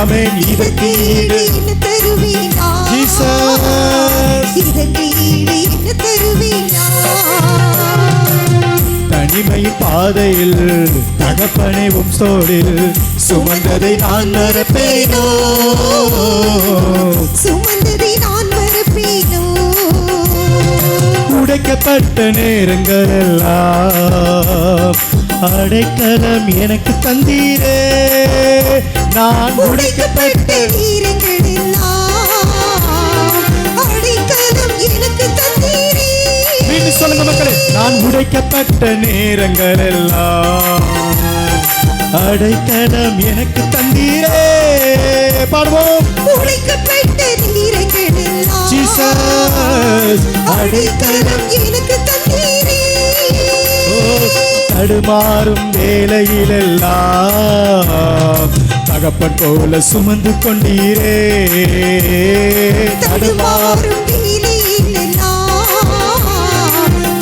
ஆமென். இதற்கு ஈடு என்ன தருவீனா ஜீசஸ். இதற்கு ஈடு என்ன தருவீனா தனிமையின் பாதையில் தகப்பனை உம்சோடில் சுமந்ததை நான் மறப்பேனோ, சுமந்ததை நான் மறப்பேனோ. உடைக்கப்பட்ட நேரங்கள் எல்லாம் அடைக்கலம் எனக்கு தந்தீரே. நான் உடைக்கப்பட்ட நேரங்கள் எல்லாம் அடைக்கலம் எனக்கு தந்தீரே. மீண்டும் சொல்லுங்க மக்களே. நான் உடைக்கப்பட்ட நேரங்கள் எல்லாம் அடைக்கலம் எனக்கு தந்தீரே. பாடுவோம். உடைக்கப்பட்ட நேரங்கள் எல்லாம் ஜீசஸ் அடைக்கலம் எனக்கு தந்தீரே. தடுமாறும் வேளையிலெல்லாம் தகப்பன் போல சுமந்து கொண்டீரே. தடுமாறும் வேளையிலெல்லாம்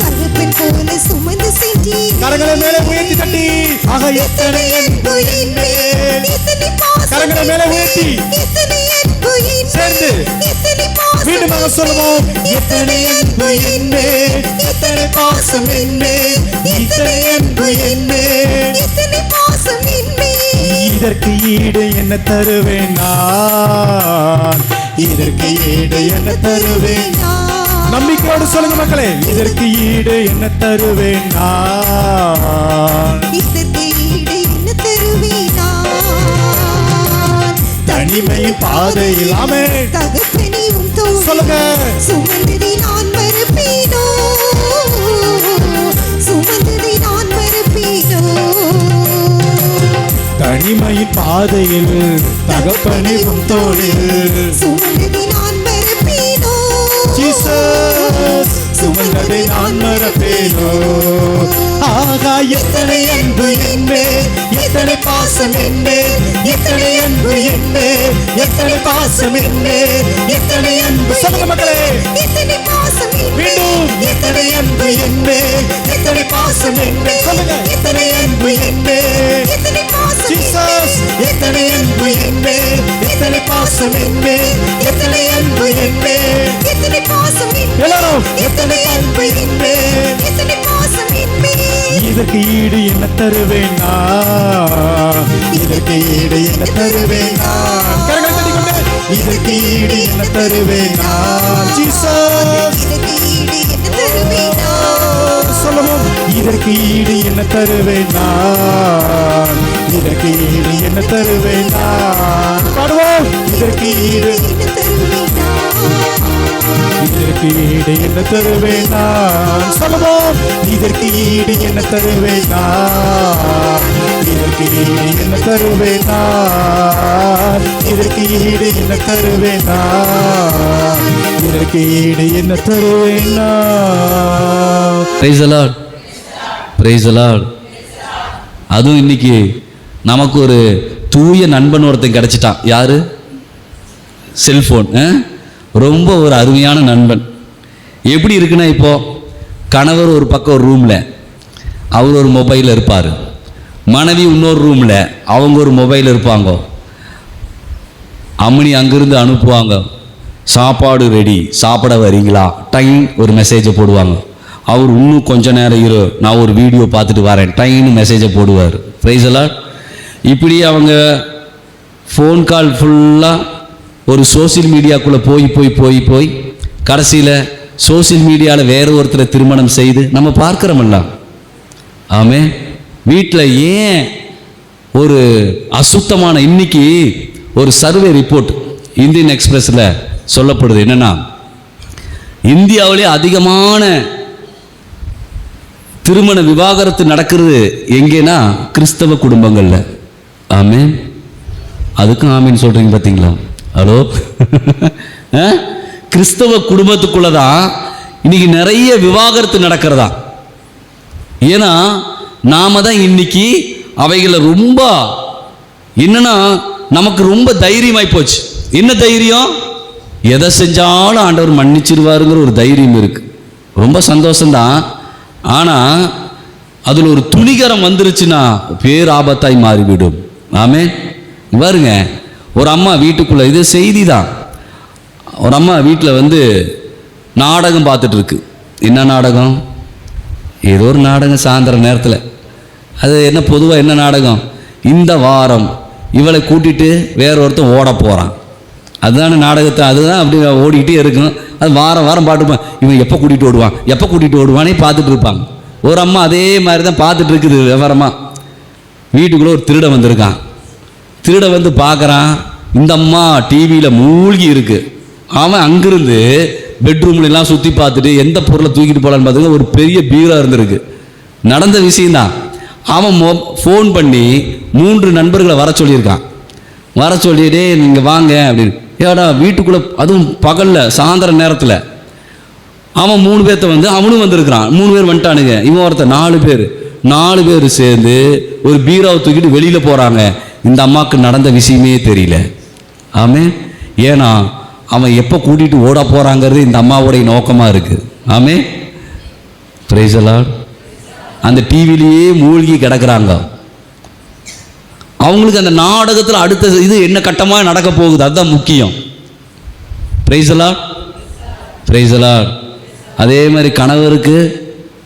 தகப்பன் போல சுமந்து சென்றீரே. கரங்களை மேலே உயர்த்தி தட்டி ஆக எத்தனை அன்பு என் மேல். எத்தனை பாசம் கரங்களை மேலே உயர்த்தி எத்தனை அன்பு என் சேர்ந்து எத்தனை பாசம் மீண்டுமாக சொல்லுவோம். எத்தனை அன்பு என் மேல், எத்தனை பாசம் என் மேல், எத்தனை அன்பு என் மேல். எத்தனை பாசம் என் மேல். இதற்கு ஈடு என்ன தருவேன் நான், இதற்கு ஈடு என்ன தருவேன். நம்பிக்கையோடு சொல்லுங்க மக்களே. இதற்கு ஈடு என்ன தருவேன் நான், இதற்கு ஈடு என்ன தருவீனா தனிமையின் பாதையில். ஆமென். தகப்பனே உம் தோள் சொல்லுங்க. சுமந்ததை நான் மறப்பேனோ, சுமந்ததை நான் மறப்பேனோ. தனிமையின் பாதையில் தகப்பனை உம் தோளில் சுமந்ததை நான் மறப்பேனோ. ஜீசஸ். சுமந்ததை நான் மறப்பேனோ. ஆகா எத்தனை அன்பு என் மேல், எத்தனை பாசம் என் மேல், எத்தனை அன்பு என் மேல், எத்தனை பாசம் என் மேல், எத்தனை அன்பு. சொல்லுங்க மக்களே. எத்தனை பாசம் என் மேல். மீண்டும். எத்தனை அன்பு என் மேல், எத்தனை பாசம் என் மேல். சொல்லுங்க. எத்தனை அன்பு என் மேல். எத்தனை பாசம் ஜீசஸ். எத்தனை அன்பு என் மேல், எத்தனை பாசம் என் மேல், எத்தனை அன்பு என் மேல். எத்தனை பாசம் என் மேல். எல்லாரும். எத்தனை அன்பு என் மேல். எத்தனை பாசம் என் மேல். இதற்கு ஈடு என்ன தருவேன் நான், இதற்கு ஈடு என்ன தருவேன் நான். கரங்களை தட்டிக்கொண்டு. இதற்கு ஈடு என்ன தருவேன் நான். ஜீசஸ். இதற்கு ஈடு என்ன தருவீனா சொல்லுவோம். இதற்கு ஈடு என்ன தருவேன் நான், இதற்கு ஈடு என்ன தருவேன் நான். பாடுவோம். இதற்கு ஈடு, என்ன தருவீனா இதற்கு ஈடு என்ன தருவேன் நான். சொல்லுவோம். இதற்கு ஈடு என்ன தருவேன் நான், இதற்கு ஈடு என்ன தருவேன் நான். இதற்கு ஈடு என்ன தருவேன் நான், இதற்கு ஈடு என்ன தருவேன் நான். Price the Lord. Praise the Lord. அதுவும் இன்னைக்கு நமக்கு ஒரு தூய நண்பன் ஒருத்தன் கிடைச்சிட்டான். யாரு? செல்போன். ரொம்ப ஒரு அருமையான நண்பன். எப்படி இருக்குன்னா, இப்போ கணவர் ஒரு பக்கம் ஒரு ரூமில் அவர் ஒரு மொபைலில் இருப்பார், மனைவி இன்னொரு ரூமில் அவங்க ஒரு மொபைலில் இருப்பாங்க. அம்மனி அங்கிருந்து அனுப்புவாங்க, சாப்பாடு ரெடி, சாப்பிட வரீங்களா, டைம் ஒரு மெசேஜை போடுவாங்க. அவர் இன்னும் கொஞ்ச நேரம் இரு, நான் ஒரு வீடியோ பார்த்துட்டு வரேன், டைம்னு மெசேஜை போடுவார். Price the Lord. இப்படி அவங்க ஃபோன் கால் ஃபுல்லாக ஒரு சோசியல் மீடியாக்குள்ளே போய் போய் போய் போய் கடைசியில் சோசியல் மீடியாவில் வேற ஒருத்தரை திருமணம் செய்து நம்ம பார்க்குறோமல்ல. ஆமே. வீட்டில் ஏன் ஒரு அசுத்தமான, இன்னைக்கு ஒரு சர்வே ரிப்போர்ட் இந்தியன் எக்ஸ்பிரஸில் சொல்லப்படுது. என்னன்னா, இந்தியாவிலே அதிகமான திருமண விவாகரத்து நடக்கிறது எங்கேனா கிறிஸ்தவ குடும்பங்களில். ஆமேன். அதுக்கும் ஆமேன்னு சொல்கிறீங்க பார்த்தீங்களா? ஹலோ. கிறிஸ்தவ குடும்பத்துக்குள்ள தான் இன்னைக்கு நிறைய விவாகரத்து நடக்கிறதா. ஏன்னா நாம தான் இன்னைக்கு அவைகளை ரொம்ப என்னன்னா நமக்கு ரொம்ப தைரியமாய் போச்சு. என்ன தைரியம்? எதை செஞ்சாலும் ஆண்டவர் மன்னிச்சிருவாருங்கிற ஒரு தைரியம் இருக்கு. ரொம்ப சந்தோஷம்தான். ஆனால் அதில் ஒரு துணிகரம் வந்துருச்சுன்னா பேராபத்தாய் மாறிவிடும். ஆமே. பாருங்க, ஒரு அம்மா வீட்டுக்குள்ளே, இது செய்தி தான், ஒரு அம்மா வீட்டில் வந்து நாடகம் பார்த்துட்டு இருக்கு. என்ன நாடகம்? ஏதோ ஒரு நாடகம் சாயந்தர நேரத்தில். அது என்ன, பொதுவாக என்ன நாடகம்? இந்த வாரம் இவளை கூட்டிகிட்டு வேற ஒருத்தன் ஓட போகிறான். அதுதானே நாடகத்தை, அதுதான் அப்படி ஓடிக்கிட்டே இருக்கும். அது வாரம் வாரம் பாட்டுப்பான். இவன் எப்போ கூட்டிகிட்டு ஓடுவான், எப்போ கூட்டிகிட்டு ஓடுவானே பார்த்துட்டு இருப்பாங்க. ஒரு அம்மா அதே மாதிரி தான் பார்த்துட்டு இருக்குது விவரமாக. வீட்டுக்குள்ளே ஒரு திருடன் வந்திருக்கான். திருட வந்து பார்க்குறான், இந்த அம்மா டிவியில் மூழ்கி இருக்கு. அவன் அங்கிருந்து பெட்ரூம்லாம் சுற்றி பார்த்துட்டு எந்த பொருளை தூக்கிட்டு போகலான்னு பார்த்துக்க ஒரு பெரிய பீரோ இருந்திருக்கு. நடந்த விஷயந்தான். அவன் ஃபோன் பண்ணி 3 நண்பர்களை வர சொல்லியிருக்கான். வர சொல்லிட்டே நீங்கள் வாங்க அப்படின்னு. ஏடா வீட்டுக்குள்ளே, அதுவும் பகலில் சாயந்தர நேரத்தில். அவன் 3 பேர்த்த வந்து அவனும் வந்திருக்கிறான். 3 பேர் வந்துட்டானுங்க. இவன் ஒருத்தர் 4 பேர் சேர்ந்து ஒரு பீரோவை தூக்கிட்டு வெளியில் போகிறாங்க. இந்த அம்மாவுக்கு நடந்த விஷயமே தெரியல. ஆமே. ஏன்னா அவன் எப்போ கூட்டிகிட்டு ஓட போகிறாங்கிறது இந்த அம்மாவுடைய நோக்கமாக இருக்குது. ஆமே. Price the Lord. அந்த டிவிலேயே மூழ்கி கிடக்கிறாங்க. அவங்களுக்கு அந்த நாடகத்தில் அடுத்த இது என்ன கட்டமாக நடக்க போகுது, அதுதான் முக்கியம். Price the Lord. Praise the Lord. அதே மாதிரி கணவருக்கு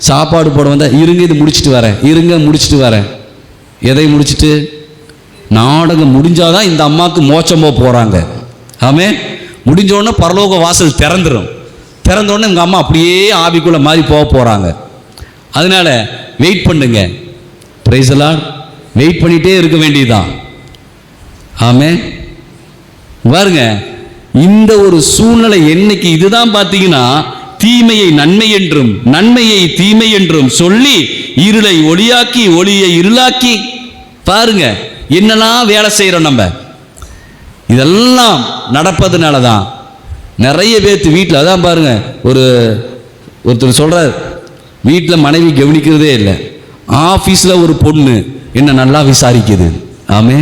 சாப்பாடு போட வந்தால், இருங்க இது முடிச்சுட்டு வரேன், இருங்க முடிச்சுட்டு வரேன். எதை முடிச்சுட்டு? நாடகம் முடிஞ்சாதான் இந்த அம்மாவுக்கு மோட்சம் போக போகிறாங்க. ஆமே. முடிஞ்சோடனே பரலோக வாசல் திறந்துடும். திறந்தோடனே எங்கள் அம்மா அப்படியே ஆவிக்குள்ளே மாதிரி போக போகிறாங்க. அதனால வெயிட் பண்ணுங்க. Price the Lord. வெயிட் பண்ணிகிட்டே இருக்க வேண்டியதுதான். ஆமே. பாருங்க, இந்த ஒரு சூழ்நிலை என்னைக்கு இதுதான் பார்த்தீங்கன்னா, தீமையை நன்மை என்றும் நன்மையை தீமை என்றும் சொல்லி இருளை ஒளியாக்கி ஒளியை இருளாக்கி. பாருங்க என்னெல்லாம் வேலை செய்கிறோம் நம்ம. இதெல்லாம் நடப்பதுனால தான் நிறைய பேர்த்து வீட்டில், அதான் பாருங்க, ஒருத்தர் சொல்கிறார், வீட்டில் மனைவி கவனிக்கிறதே இல்லை, ஆஃபீஸில் ஒரு பொண்ணு என்ன நல்லா விசாரிக்குது. ஆமே.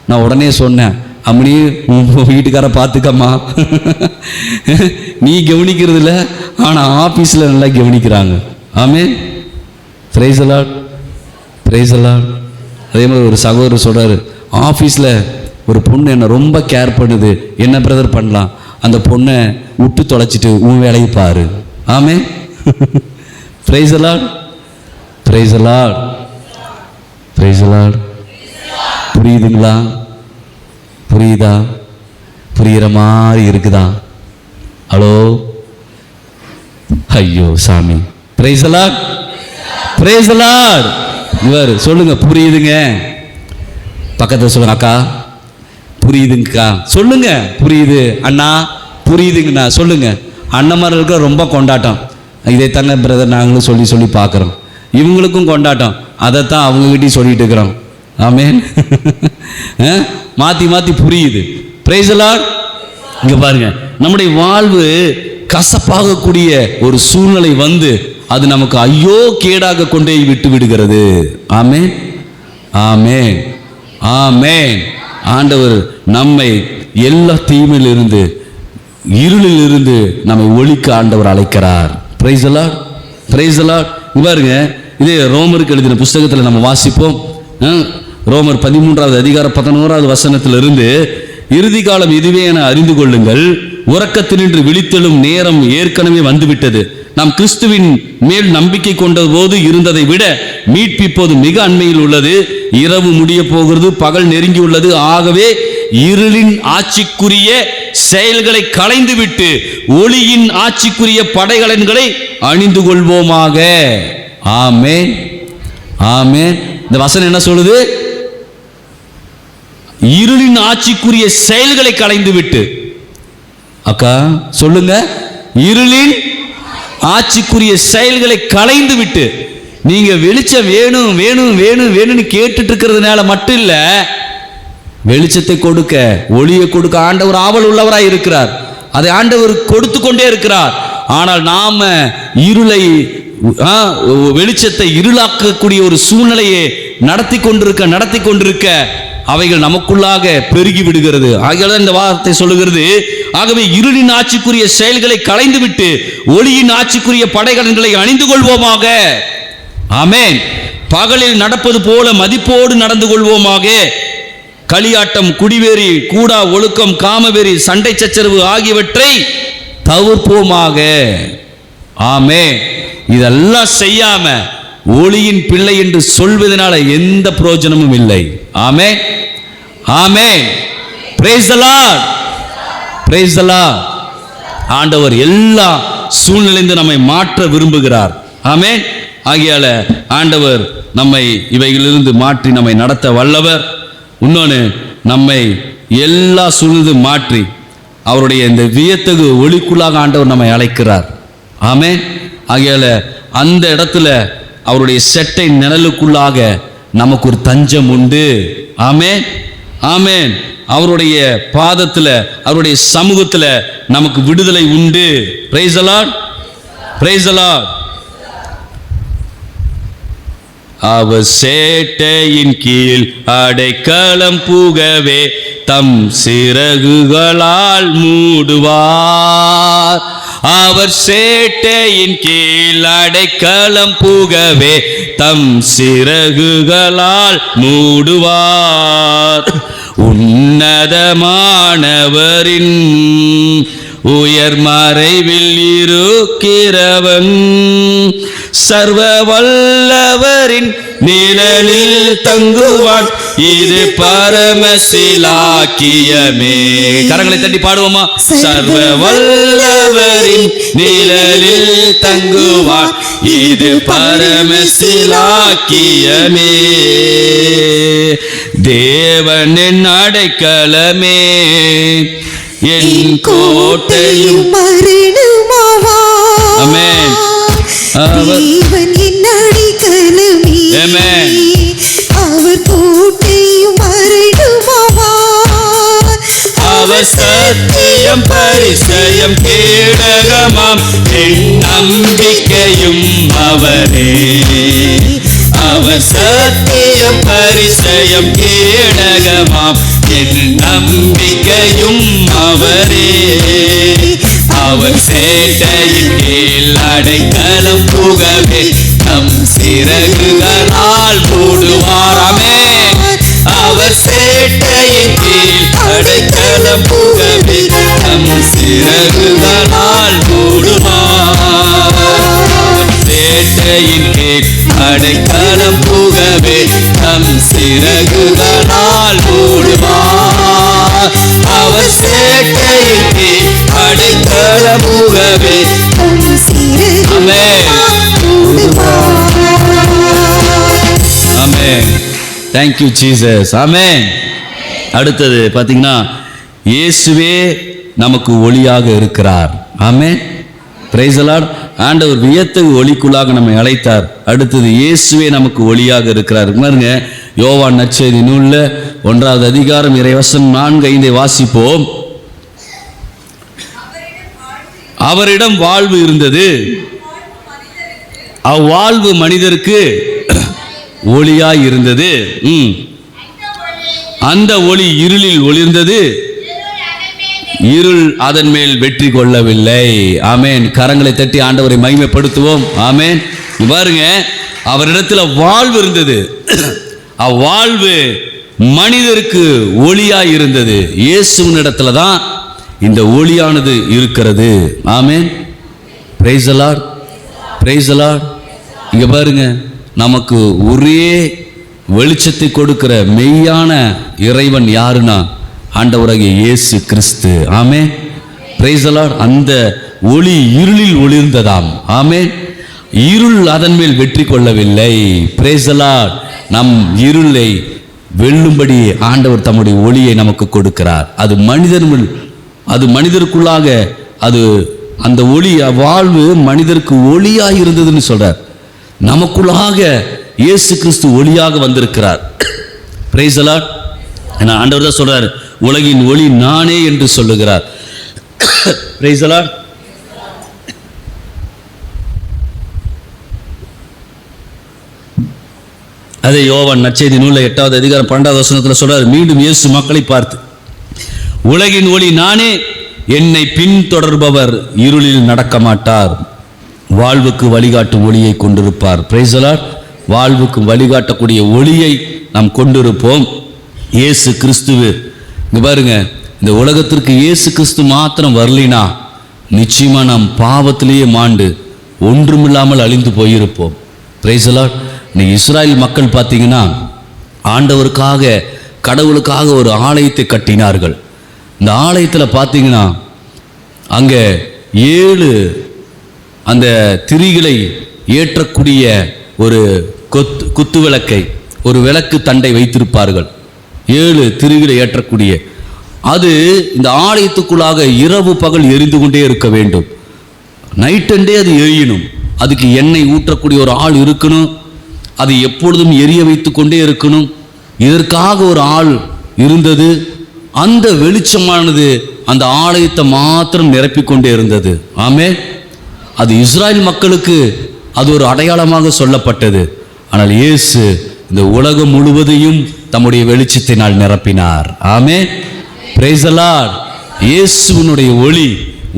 நான் உடனே சொன்னேன், அப்படி வீட்டுக்கார பார்த்துக்கம்மா, நீ கவனிக்கிறது இல்லை, ஆனால் ஆஃபீஸில் நல்லா கவனிக்கிறாங்க. ஆமே. Price the Lord. Praise the Lord. அதே மாதிரி ஒரு சகோதரர் சொல்கிறாரு, ஆஃபீஸில் ஒரு பொண்ணு என்னை ரொம்ப கேர் பண்ணுது, என்ன பிரதர் பண்ணலாம்? அந்த பொண்ணை விட்டு தொலைச்சிட்டு உன் வேலையை பாரு. ஆமே. Price the Lord. Praise the Lord. Praise the Lord. புரியுதுங்களா? புரியுதா? புரிகிற மாதிரி இருக்குதா? ஹலோ. ஐயோ சாமி. Price the Lord. Praise the Lord. இவர் சொல்லுங்க, புரியுதுங்க. பக்கத்தில் சொல்லுங்க, அக்கா புரியுதுங்கக்கா. சொல்லுங்க, புரியுது அண்ணா, புரியுதுங்கண்ணா. சொல்லுங்க. அண்ணன்மார் இருக்க ரொம்ப கொண்டாட்டம். இதை தாங்க பிரதர் நாங்களும் சொல்லி சொல்லி பார்க்குறோம். இவங்களுக்கும் கொண்டாட்டம். அதைத்தான் அவங்ககிட்டையும் சொல்லிட்டு இருக்கிறோம். ஆமேன். மாற்றி மாற்றி புரியுது. Price the Lord. இங்கே பாருங்க, நம்முடைய வாழ்வு கசப்பாகக்கூடிய ஒரு சூழ்நிலை வந்து அது நமக்கு ஐயோ கேடாக கொண்டே விட்டு விடுகிறது. ஆமேன். ஆமேன். ஆமேன். ஆண்டவர் நம்மை எல்லா தீமையிலிருந்து, இருளில் இருந்து நம்மை ஒளிக்க ஆண்டவர் அழைக்கிறார். Praise the Lord. Praise the Lord. பாருங்க, இதே ரோமருக்கு எழுதின புஸ்தகத்தில் நம்ம வாசிப்போம். ரோமர் 13வது அதிகாரம் 11வது வசனத்திலிருந்து, இறுதி காலம் இதுவே என அறிந்து கொள்ளுங்கள், உறக்கத்தினின்று விழித்தெழும் நேரம் ஏற்கனவே வந்துவிட்டது. நாம் கிறிஸ்துவின் மேல் நம்பிக்கை கொண்ட போது இருந்ததை விட மீட்பு இப்போது மிக அண்மையில் உள்ளது. இரவு முடிய போகிறது, பகல் நெருங்கி உள்ளது. ஆகவே இருளின் ஆட்சிக்குரிய செயல்களை களைந்துவிட்டு ஒளியின் ஆட்சிக்குரிய படைகலன்களை அணிந்து கொள்வோமாக. ஆமென். ஆமென். இந்த வசனம் என்ன சொல்லுது? இருளின் ஆட்சிக்குரிய செயல்களை களைந்து விட்டு. அக்கா சொல்லுங்க, இருளின் ஆட்சிக்குரிய செயல்களை களைந்து விட்டு. நீங்க வெளிச்சம் வேணும் வேணும் வேணும் வேணும்னு கேட்டுட்டு இருக்கிறதுனால மட்டும் இல்ல, வெளிச்சத்தை கொடுக்க, ஒளியை கொடுக்க ஆண்டவர் ஆவல் உள்ளவராய் இருக்கிறார். அதை ஆண்டவர் கொடுத்து கொண்டே இருக்கிறார். ஆனால் நாம இருளை, வெளிச்சத்தை இருளாக்கக்கூடிய ஒரு சூழ்நிலையை நடத்தி கொண்டிருக்க அவைகள் நமக்குள்ளாக பெருகி விடுகிறது. ஆகையால் இந்த வார்த்தை சொல்லுகிறது, ஆகவே இருளின் ஆட்சிக்குரிய செயல்களை களைந்து விட்டு ஒளியின் ஆட்சிக்குரிய படைகலன்களை அணிந்து கொள்வோமாக. ஆமென். பகலில் நடப்பது போல மதிப்போடு நடந்து கொள்வோமாக. களியாட்டம், குடிவெறி, கூடா ஒழுக்கம், காமவெறி, சண்டை சச்சரவு ஆகியவற்றை தவிர்ப்போமாக. ஆமே. இதெல்லாம் செய்யாம ஒளியின் பிள்ளை என்று சொல்வதனால எந்த பிரயோஜனமும் இல்லை. ஆமே, ஆமே. Praise the Lord. Praise the Lord. ஆண்டவர் எல்லா சூழ்நிலையிலிருந்து நம்மை மாற்ற விரும்புகிறார். ஆமே. ஆகையால ஆண்டவர் நம்மை இவைகளிலிருந்து மாற்றி நம்மை நடத்த வல்லவர். இன்னொன்று, நம்மை எல்லா சூழ்நிலை மாற்றி அவருடைய இந்த வியத்தகு ஒளிக்குள்ளாக ஆண்டவர் நம்மை அழைக்கிறார். ஆமே. ஆகையால அந்த இடத்துல அவருடைய செட்டை நிழலுக்குள்ளாக நமக்கு ஒரு தஞ்சம் உண்டு. ஆமென், ஆமென். அவருடைய பாதத்தில், அவருடைய சமூகத்தில் நமக்கு விடுதலை உண்டு. Praise the Lord, praise the Lord. அவர் சேட்டையின் கீழ் அடைக்கலம் புகவே தம் சிறகுகளால் மூடுவார். அவர் சேட்டையின் கீழ் அடைக்கலம் புகவே தம் சிறகுகளால் மூடுவார். உன்னதமானவரின் உயர் மறைவில் இருக்கிறவன் சர்வ வல்லவரின் நிழலில் தங்குவான். இது பரமசிலாக்கியமே. கரங்களை தட்டி பாடுவோமா? சர்வ வல்லவரின் நிழலில் தங்குவான். இது பரமசிலாக்கியமே. தேவனின் அடைக்கலமே, என் கோட்டையும் மரணமாவார். ஆமென். தேவன் என் அடைக்கலமே, ஆமென். அவர் கோட்டையும் மரணமாவார். அவர் சத்தியம் பரிசயம் கேடகமாம், என் நம்பிக்கையும் அவரே. அவர் சத்தியம் பரிசயம் கேடகமாம், என் நம்பிக்கையும் அவரே. அவர் சேட்டையின் கீழ் அடைக்கலம் புகவே தம் சிறகுகளால் மூடுவாராமே. அவர் சேட்டையின் கீழ் அடைக்கலம் புகவே தம் சிறகுகளால் மூடுவார். சேட்டையின் கீழ் அடைக்கலம் புகவே தம் சிறகுகளால் மூடுவார். அவர் சேட்டையின் கீழ் அடைக்கலம் புகவே தம் சிறகுகளால் மூடுவார். ஆமென். Thank you Jesus. ஆமென். அடுத்தது பாத்தீங்கன்னா, இயேசுவே நமக்கு ஒளியாக இருக்கிறார். ஆமென். Praise the Lord. ஆண்டவர் வியத்தகு ஒளிக்குள்ளாக நம்மை அழைத்தார். அடுத்தது இயேசுவே நமக்கு ஒளியாக இருக்கிறார். பாருங்க, யோவான் நற்செய்தி நூல்ல 1வது அதிகாரம் இறைவசனம் 4-5 வாசிப்போம். அவரிடம் வாழ்வு இருந்தது, அவ்வாழ்வு மனிதருக்கு ஒளியாய் இருந்தது. அந்த ஒளி இருளில் ஒளிர்ந்தது, இருள் அதன் மேல் வெற்றி கொள்ளவில்லை. ஆமென். கரங்களை தட்டி ஆண்டவரை மகிமைப்படுத்துவோம். ஆமென். பாருங்க, அவரிடத்துல வாழ்வு இருந்தது, அவ்வாழ்வு மனிதருக்கு ஒளியாய் இருந்தது. இயேசுவின் இடத்துல தான் இந்த ஒளியானது இருக்கிறது. ஆமென். Praise the Lord, praise the Lord. இங்க பாருங்க, நமக்கு ஒரே வெளிச்சத்தை கொடுக்கிற மெய்யான இறைவன் யாருன்னா ஆண்டவராகிய இயேசு கிறிஸ்து. ஆமென். Praise the Lord. அந்த ஒளி இருளில் ஒளிர்ந்ததாம். ஆமென். இருள் அதன் மேல் வெற்றி கொள்ளவில்லை. Price the Lord. நம் இருளை வெல்லும்படி ஆண்டவர் தம்முடைய ஒளியை நமக்கு கொடுக்கிறார். அது மனிதருக்குள்ளாக அது அந்த ஒளி வாழ்வு மனிதருக்கு ஒளியாக இருந்ததுன்னு சொல்றார். நமக்குள்ளாக இயேசு கிறிஸ்து ஒளியாக வந்திருக்கிறார். Price the Lord. ஆண்டவர் தான் சொல்றார், உலகின் ஒளி நானே என்று சொல்லுகிறார். Price the Lord. அதே யோவான் நற்செய்தி நூல்ல 8வது அதிகாரம் 12வது வசனத்தில் சொல்றார், மீண்டும் இயேசு மக்களை பார்த்து, உலகின் ஒளி நானே, என்னை பின்தொடர்பவர் இருளில் நடக்க மாட்டார், வாழ்வுக்கு வழிகாட்டும் ஒளியை கொண்டிருப்பார். Price the Lord. வாழ்வுக்கு வழிகாட்டக்கூடிய ஒளியை நாம் கொண்டிருப்போம். இயேசு கிறிஸ்துவு இங்க பாருங்க, இந்த உலகத்திற்கு இயேசு கிறிஸ்து மாத்திரம் வரலினா நிச்சயமா நாம் பாவத்திலேயே மாண்டு ஒன்றுமில்லாமல் அழிந்து போயிருப்போம். Price the Lord. இன்னைக்கு இஸ்ராயல் மக்கள் பார்த்தீங்கன்னா ஆண்டவருக்காக கடவுளுக்காக ஒரு ஆலயத்தை கட்டினார்கள். இந்த ஆலயத்தில் பார்த்தீங்கன்னா அங்கே 7 அந்த திரிகளை ஏற்றக்கூடிய ஒரு குத்து விளக்கை, ஒரு விளக்கு தண்டை வைத்திருப்பார்கள். 7 திரிகளை ஏற்றக்கூடிய அது இந்த ஆலயத்துக்குள்ளாக இரவு பகல் எரிந்து கொண்டே இருக்க வேண்டும். நைட் அண்டே அது எரியணும். அதுக்கு எண்ணெய் ஊற்றக்கூடிய ஒரு ஆள் இருக்கணும். அது எப்பொழுதும் எரிய வைத்து கொண்டே இருக்கணும். இதற்காக ஒரு ஆள் இருந்தது. அந்த வெளிச்சமானது அந்த ஆலயத்தை மாத்திரம் நிரப்பிக்கொண்டே இருந்தது. ஆமென். அது இஸ்ராயல் மக்களுக்கு அது ஒரு அடையாளமாக சொல்லப்பட்டது. ஆனால் இயேசு இந்த உலகம் முழுவதையும் தம்முடைய வெளிச்சத்தினால் நிரப்பினார். ஆமென். Praise the Lord. இயேசுவினுடைய ஒளி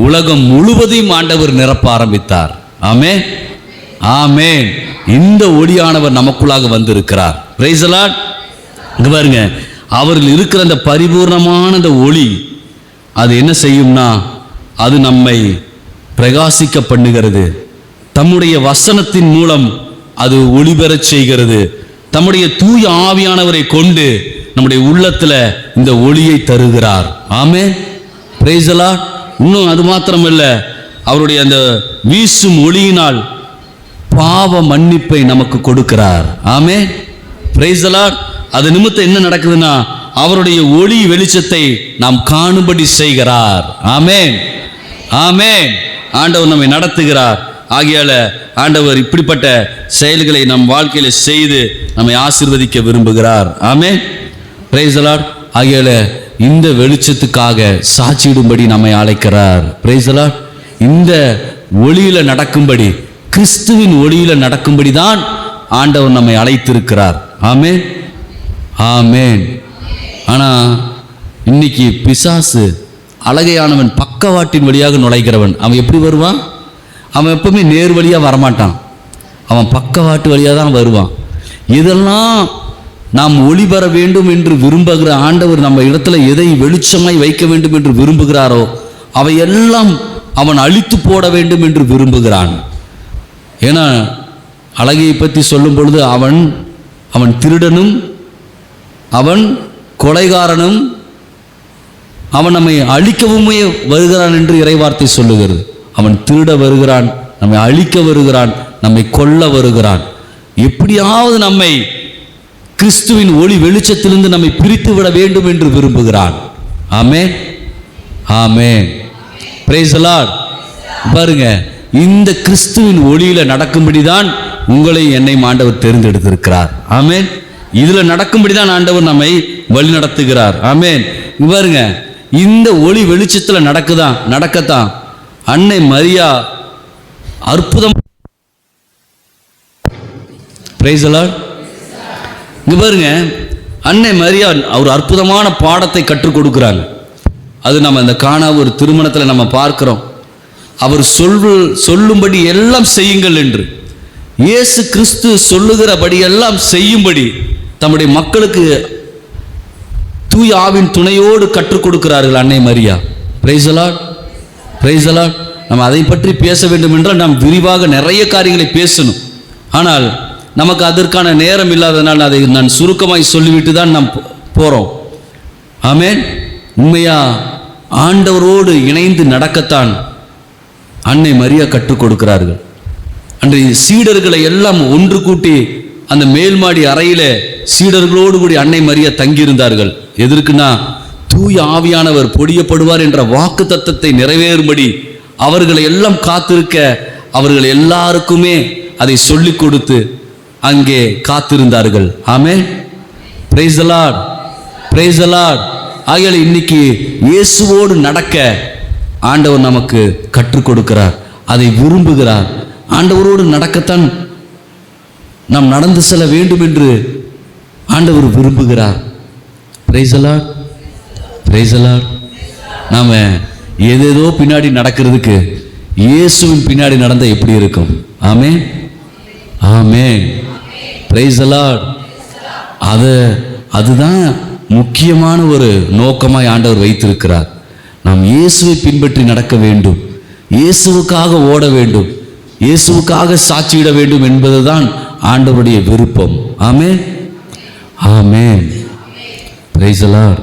உலகம் முழுவதையும் ஆண்டவர் நிரப்ப ஆரம்பித்தார். ஆமென், ஆமென். இந்த ஒளியானவர் நமக்குள்ளாக வந்திருக்கிறார். Price the Lord. இங்க பாருங்க, அவரில் இருக்கிற அந்த பரிபூர்ணமான அந்த ஒளி அது என்ன செய்யும்னா அது நம்மை பிரகாசிக்க பண்ணுகிறது. தம்முடைய வசனத்தின் மூலம் அது ஒளி பெறச் செய்கிறது. தம்முடைய தூய ஆவியானவரை கொண்டு நம்முடைய உள்ளத்துல இந்த ஒளியை தருகிறார். ஆமென். Praise the Lord. இன்னும் அது மாத்திரமல்ல, அவருடைய அந்த வீசும் ஒளியினால் பாவ மன்னிப்பை நமக்கு கொடுக்கிறார். ஆமென். Praise the Lord. அது நிமித்தம் என்ன நடக்குதுன்னா அவருடைய ஒளி வெளிச்சத்தை நாம் காணும்படி செய்கிறார். ஆமென், ஆமென். ஆண்டவர் நம்மை நடத்துகிறார். ஆகையால ஆண்டவர் இப்படிப்பட்ட செயல்களை நம் வாழ்க்கையில செய்து நம்மை ஆசீர்வதிக்க விரும்புகிறார். ஆமென். Praise the Lord. ஆகையால இந்த வெளிச்சத்துக்காக சாட்சியிடும்படி நம்மை அழைக்கிறார். Praise the Lord. இந்த ஒளியில நடக்கும்படி, கிறிஸ்துவின் ஒளியில நடக்கும்படி தான் ஆண்டவர் நம்மை அழைத்திருக்கிறார். ஆமென், ஆமென். ஆனா இன்னைக்கு பிசாசு அழகையானவன் பக்கவாட்டின் வழியாக நுழைக்கிறவன். அவன் எப்படி வருவான்? அவன் எப்பவுமே நேர் வழியா வரமாட்டான். அவன் பக்கவாட்டு வழியாக தான் வருவான். இதெல்லாம் நாம் ஒளி பெற வேண்டும் என்று விரும்புகிற ஆண்டவர் நம்ம இடத்துல எதை வெளிச்சமாய் வைக்க வேண்டும் என்று விரும்புகிறாரோ அவையெல்லாம் அவன் அழித்து போட வேண்டும் என்று விரும்புகிறான். ஏன்னா அழகையை பற்றி சொல்லும் பொழுது அவன் திருடனும், அவன் கொலைகாரனும், அவன் நம்மை அழிக்கவுமே வருகிறான் என்று இறைவார்த்தை சொல்லுகிறது. அவன் திருட வருகிறான், நம்மை அழிக்க வருகிறான், நம்மை கொல்ல வருகிறான். எப்படியாவது நம்மை கிறிஸ்துவின் ஒளி வெளிச்சத்திலிருந்து நம்மை பிரித்து விட வேண்டும் என்று விரும்புகிறான். ஆமென், ஆமென். Praise the Lord. பாருங்க, இந்த கிறிஸ்துவின் ஒளியில நடக்கும்படிதான் உங்களை என்னை ஆண்டவர் தேர்ந்தெடுத்திருக்கிறார். ஆமென். இதுல நடக்கும்படிதான் ஆண்டவர் நம்மை வழி நடத்துகிறார். ஆமென். பாருங்க, இந்த ஒளி வெளிச்சத்துல நடக்கத்தான் அன்னை மரியா அற்புதம். Price the Lord. இங்க பாருங்க, அன்னை மரியா ஒரு அற்புதமான பாடத்தை கற்றுக் கொடுக்கிறாங்க. அது நம்ம இந்த காணா ஒரு திருமணத்தில் நம்ம பார்க்கிறோம். அவர் சொல்லும்படி எல்லாம் செய்யுங்கள் என்று, இயேசு கிறிஸ்து சொல்லுகிறபடி எல்லாம் செய்யும்படி தம்முடைய மக்களுக்கு தூய ஆவின் துணையோடு கற்றுக் கொடுக்கிறார்கள் அன்னை Maria. Price the Lord, praise the Lord. நம்ம அதை பற்றி பேச வேண்டும் என்றால் நாம் விரிவாக நிறைய காரியங்களை பேசணும். ஆனால் நமக்கு அதற்கான நேரம் இல்லாதனால் அதை நான் சுருக்கமாய் சொல்லிவிட்டு தான் நாம் போகிறோம். ஆமென். உண்மையா ஆண்டவரோடு இணைந்து நடக்கத்தான் அன்னை மரியா கற்றுக் கொடுக்கிறார்கள். அன்றைய சீடர்களை எல்லாம் ஒன்று கூட்டி அந்த மேல்மாடி அறையில சீடர்களோடு கூடி அன்னை மரியா தங்கியிருந்தார்கள். எதற்குன்னா தூய ஆவியானவர் பொழியப்படுவார் என்ற வாக்கு தத்தத்தை நிறைவேறும்படி அவர்களை எல்லாம் காத்திருக்க, அவர்கள் எல்லாருக்குமே அதை சொல்லிக் கொடுத்து அங்கே காத்திருந்தார்கள். ஆமென். Praise the Lord, praise the Lord. ஆகையால இன்னைக்கு இயேசுவோடு நடக்க ஆண்டவர் நமக்கு கற்றுக் கொடுக்கிறார், அதை விரும்புகிறார். ஆண்டவரோடு நடக்கத்தான் நாம் நடந்து செல்ல வேண்டும் என்று ஆண்டவர் விரும்புகிறார். Praise the Lord, praise the Lord. நாம ஏதேதோ பின்னாடி நடக்கிறதுக்கு இயேசுவின் பின்னாடி நடந்த எப்படி இருக்கும்? ஆமென், ஆமென். Praise the Lord. அதுதான் முக்கியமான ஒரு நோக்கமாய் ஆண்டவர் வைத்திருக்கிறார். நாம் இயேசுவை பின்பற்றி நடக்க வேண்டும், இயேசுவுக்காக ஓட வேண்டும், இயேசுவுக்காக சாட்சியிட வேண்டும் என்பதுதான் ஆண்டவருடைய விருப்பம். ஆமென், ஆமென். Praise the Lord,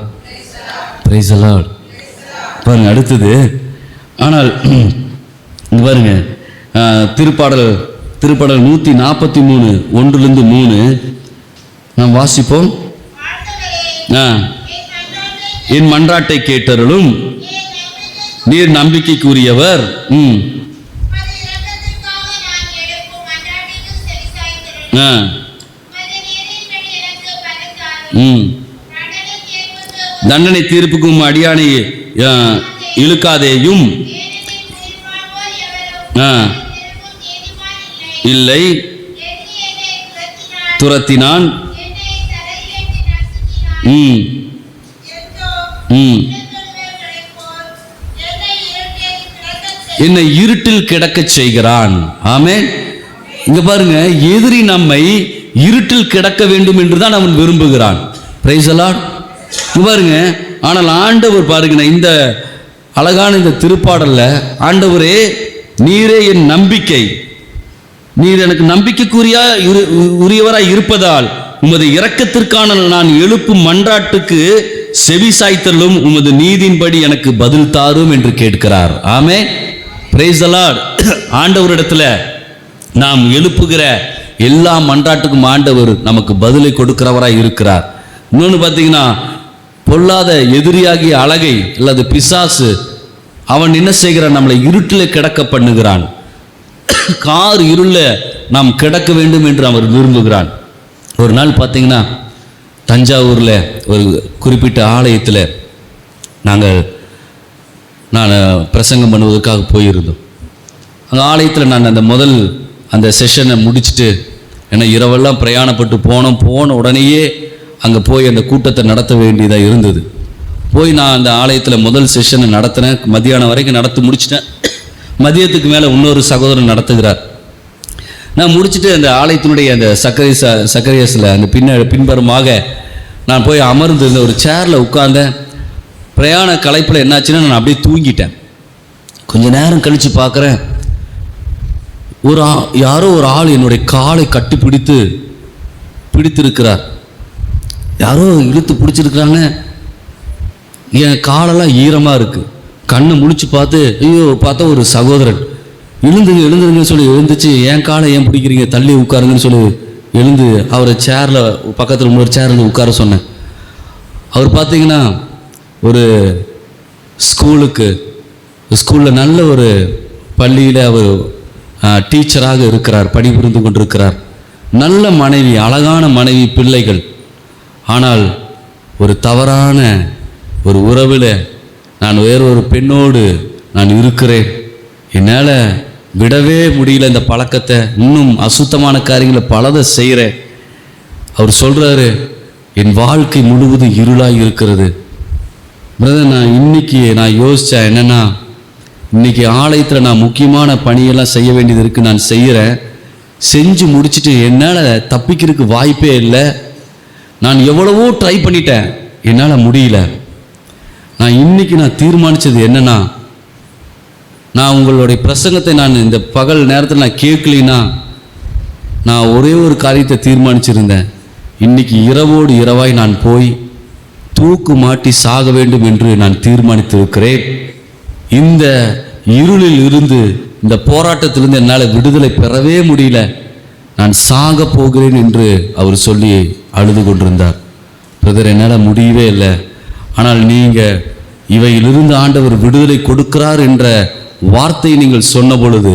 praise the Lord. பாருங்க அடுத்தது. ஆனால் இங்க பாருங்க, திருப்பாடல் 143 1-3 நாம் வாசிப்போம். என் மன்றாட்டை கேட்டருளும், நீர் நம்பிக்கைக்குரியவர். தண்டனை தீர்ப்புக்கும் அடியானை இழுக்காதேயும். இல்லை, துரத்தினான். என்னை இருட்டில் கிடக்க செய்கிறான். ஆமென். இங்க பாருங்க, எதிரி நம்மை இருட்டில் கிடக்க வேண்டும் என்றுதான் அவன் விரும்புகிறான். Price the Lord. இங்க பாருங்க, ஆனால் ஆண்டவர் பாருங்க, இந்த அழகான இந்த திருப்பாடல்ல ஆண்டவரே நீரே என் நம்பிக்கை, நீர் எனக்கு நம்பிக்கைக்குரியவராய் இருப்பதால் உமது இரக்கத்திற்கான நான் எழுப்பும் மன்றாட்டுக்கு செவி சாய்த்தலும் உமது நீதியின்படி எனக்கு பதில் தாரும் என்று கேட்கிறார். ஆமென். Praise the Lord. ஆண்டவரிடத்துல நாம் எழுப்புகிற எல்லா மன்றாட்டுக்கும் ஆண்டவர் நமக்கு பதிலை கொடுக்கிறவராய் இருக்கிறார். இன்னொன்று பார்த்தீங்கன்னா, பொல்லாத எதிரியாகிய அழகை அல்லது பிசாசு அவன் என்ன செய்கிறான், நம்மளை இருட்டில் கிடக்க பண்ணுகிறான். கார் இருள நாம் கிடக்க வேண்டும் என்று அவர் விரும்புகிறான். ஒரு நாள் பார்த்தீங்கன்னா, தஞ்சாவூரில் ஒரு குறிப்பிட்ட ஆலயத்தில் நான் பிரசங்கம் பண்ணுவதற்காக போயிருந்தோம். அந்த ஆலயத்தில் நான் அந்த செஷனை முடிச்சுட்டு, ஏன்னா இரவெல்லாம் பிரயாணப்பட்டு போன உடனேயே அங்கே போய் அந்த கூட்டத்தை நடத்த வேண்டியதாக இருந்தது. போய் நான் அந்த ஆலயத்தில் முதல் செஷனை நடத்தினேன். மதியானம் வரைக்கும் நடத்தி முடிச்சிட்டேன். மதியத்துக்கு மேலே இன்னொரு சகோதரன் நடத்துகிறார். நான் முடிச்சுட்டு அந்த ஆலயத்தினுடைய அந்த சக்கரியஸில் அந்த பின்புறமாக நான் போய் அமர்ந்து இந்த ஒரு சேரில் உட்கார்ந்தேன். பிரயாண களைப்பில் என்னாச்சுன்னா நான் அப்படியே தூங்கிட்டேன். கொஞ்ச நேரம் கழித்து பார்க்குறேன், யாரோ ஒரு ஆள் என்னுடைய காலை கட்டி பிடித்திருக்கிறார். யாரோ இழுத்து பிடிச்சிருக்கிறாங்க. என் காலெல்லாம் ஈரமாக இருக்குது. கண்ணை முழிச்சு பார்த்தா ஒரு சகோதரன் எழுந்துருங்கன்னு சொல்லி எழுந்துச்சு, என் காலை ஏன் பிடிக்கிறீங்க, தள்ளி உட்காருங்கன்னு சொல்லி எழுந்து அவரை சேரில் பக்கத்தில் இன்னொரு சேரில் உட்கார சொன்னேன். அவர் பார்த்தீங்கன்னா ஒரு ஸ்கூலில் நல்ல ஒரு பள்ளியில் அவர் டீச்சராக இருக்கிறார், பணிபுரிந்து கொண்டிருக்கிறார். நல்ல மனைவி, அழகான மனைவி, பிள்ளைகள். ஆனால் ஒரு தவறான ஒரு உறவில் நான் வேறொரு பெண்ணோடு நான் இருக்கிறேன். என்னால் விடவே முடியல இந்த பழக்கத்தை. இன்னும் அசுத்தமான காரியங்களை பலதை செய்கிறேன். அவர் சொல்கிறாரு, என் வாழ்க்கை முழுவதும் இருளாக இருக்கிறது. பிரதர், நான் யோசித்தேன் என்னென்னா, இன்றைக்கி ஆலயத்தில் நான் முக்கியமான பணியெல்லாம் செய்ய வேண்டியது இருக்குது. நான் செய்கிறேன். செஞ்சு முடிச்சுட்டு என்னால் தப்பிக்கிறதுக்கு வாய்ப்பே இல்லை. நான் எவ்வளவோ ட்ரை பண்ணிட்டேன், என்னால் முடியல. நான் தீர்மானித்தது என்னென்னா, நான் உங்களுடைய பிரசங்கத்தை நான் இந்த பகல் நேரத்தில் நான் கேட்கலினா, நான் ஒரே ஒரு காரியத்தை தீர்மானிச்சிருந்தேன். இன்னைக்கு இரவோடு இரவாய் நான் போய் தூக்கு மாட்டி சாக வேண்டும் என்று நான் தீர்மானித்திருக்கிறேன். இந்த இருளில் இருந்து, இந்த போராட்டத்திலிருந்து என்னால் விடுதலை பெறவே முடியல. நான் சாக போகிறேன் என்று அவர் சொல்லி அழுது கொண்டிருந்தார். பிரதர், என்னால் முடியவே இல்லை. ஆனால் நீங்கள் இவையிலிருந்து ஆண்டவர் விடுதலை கொடுக்கிறார் என்ற வார்த்தையை நீங்கள் சொன்ன பொழுது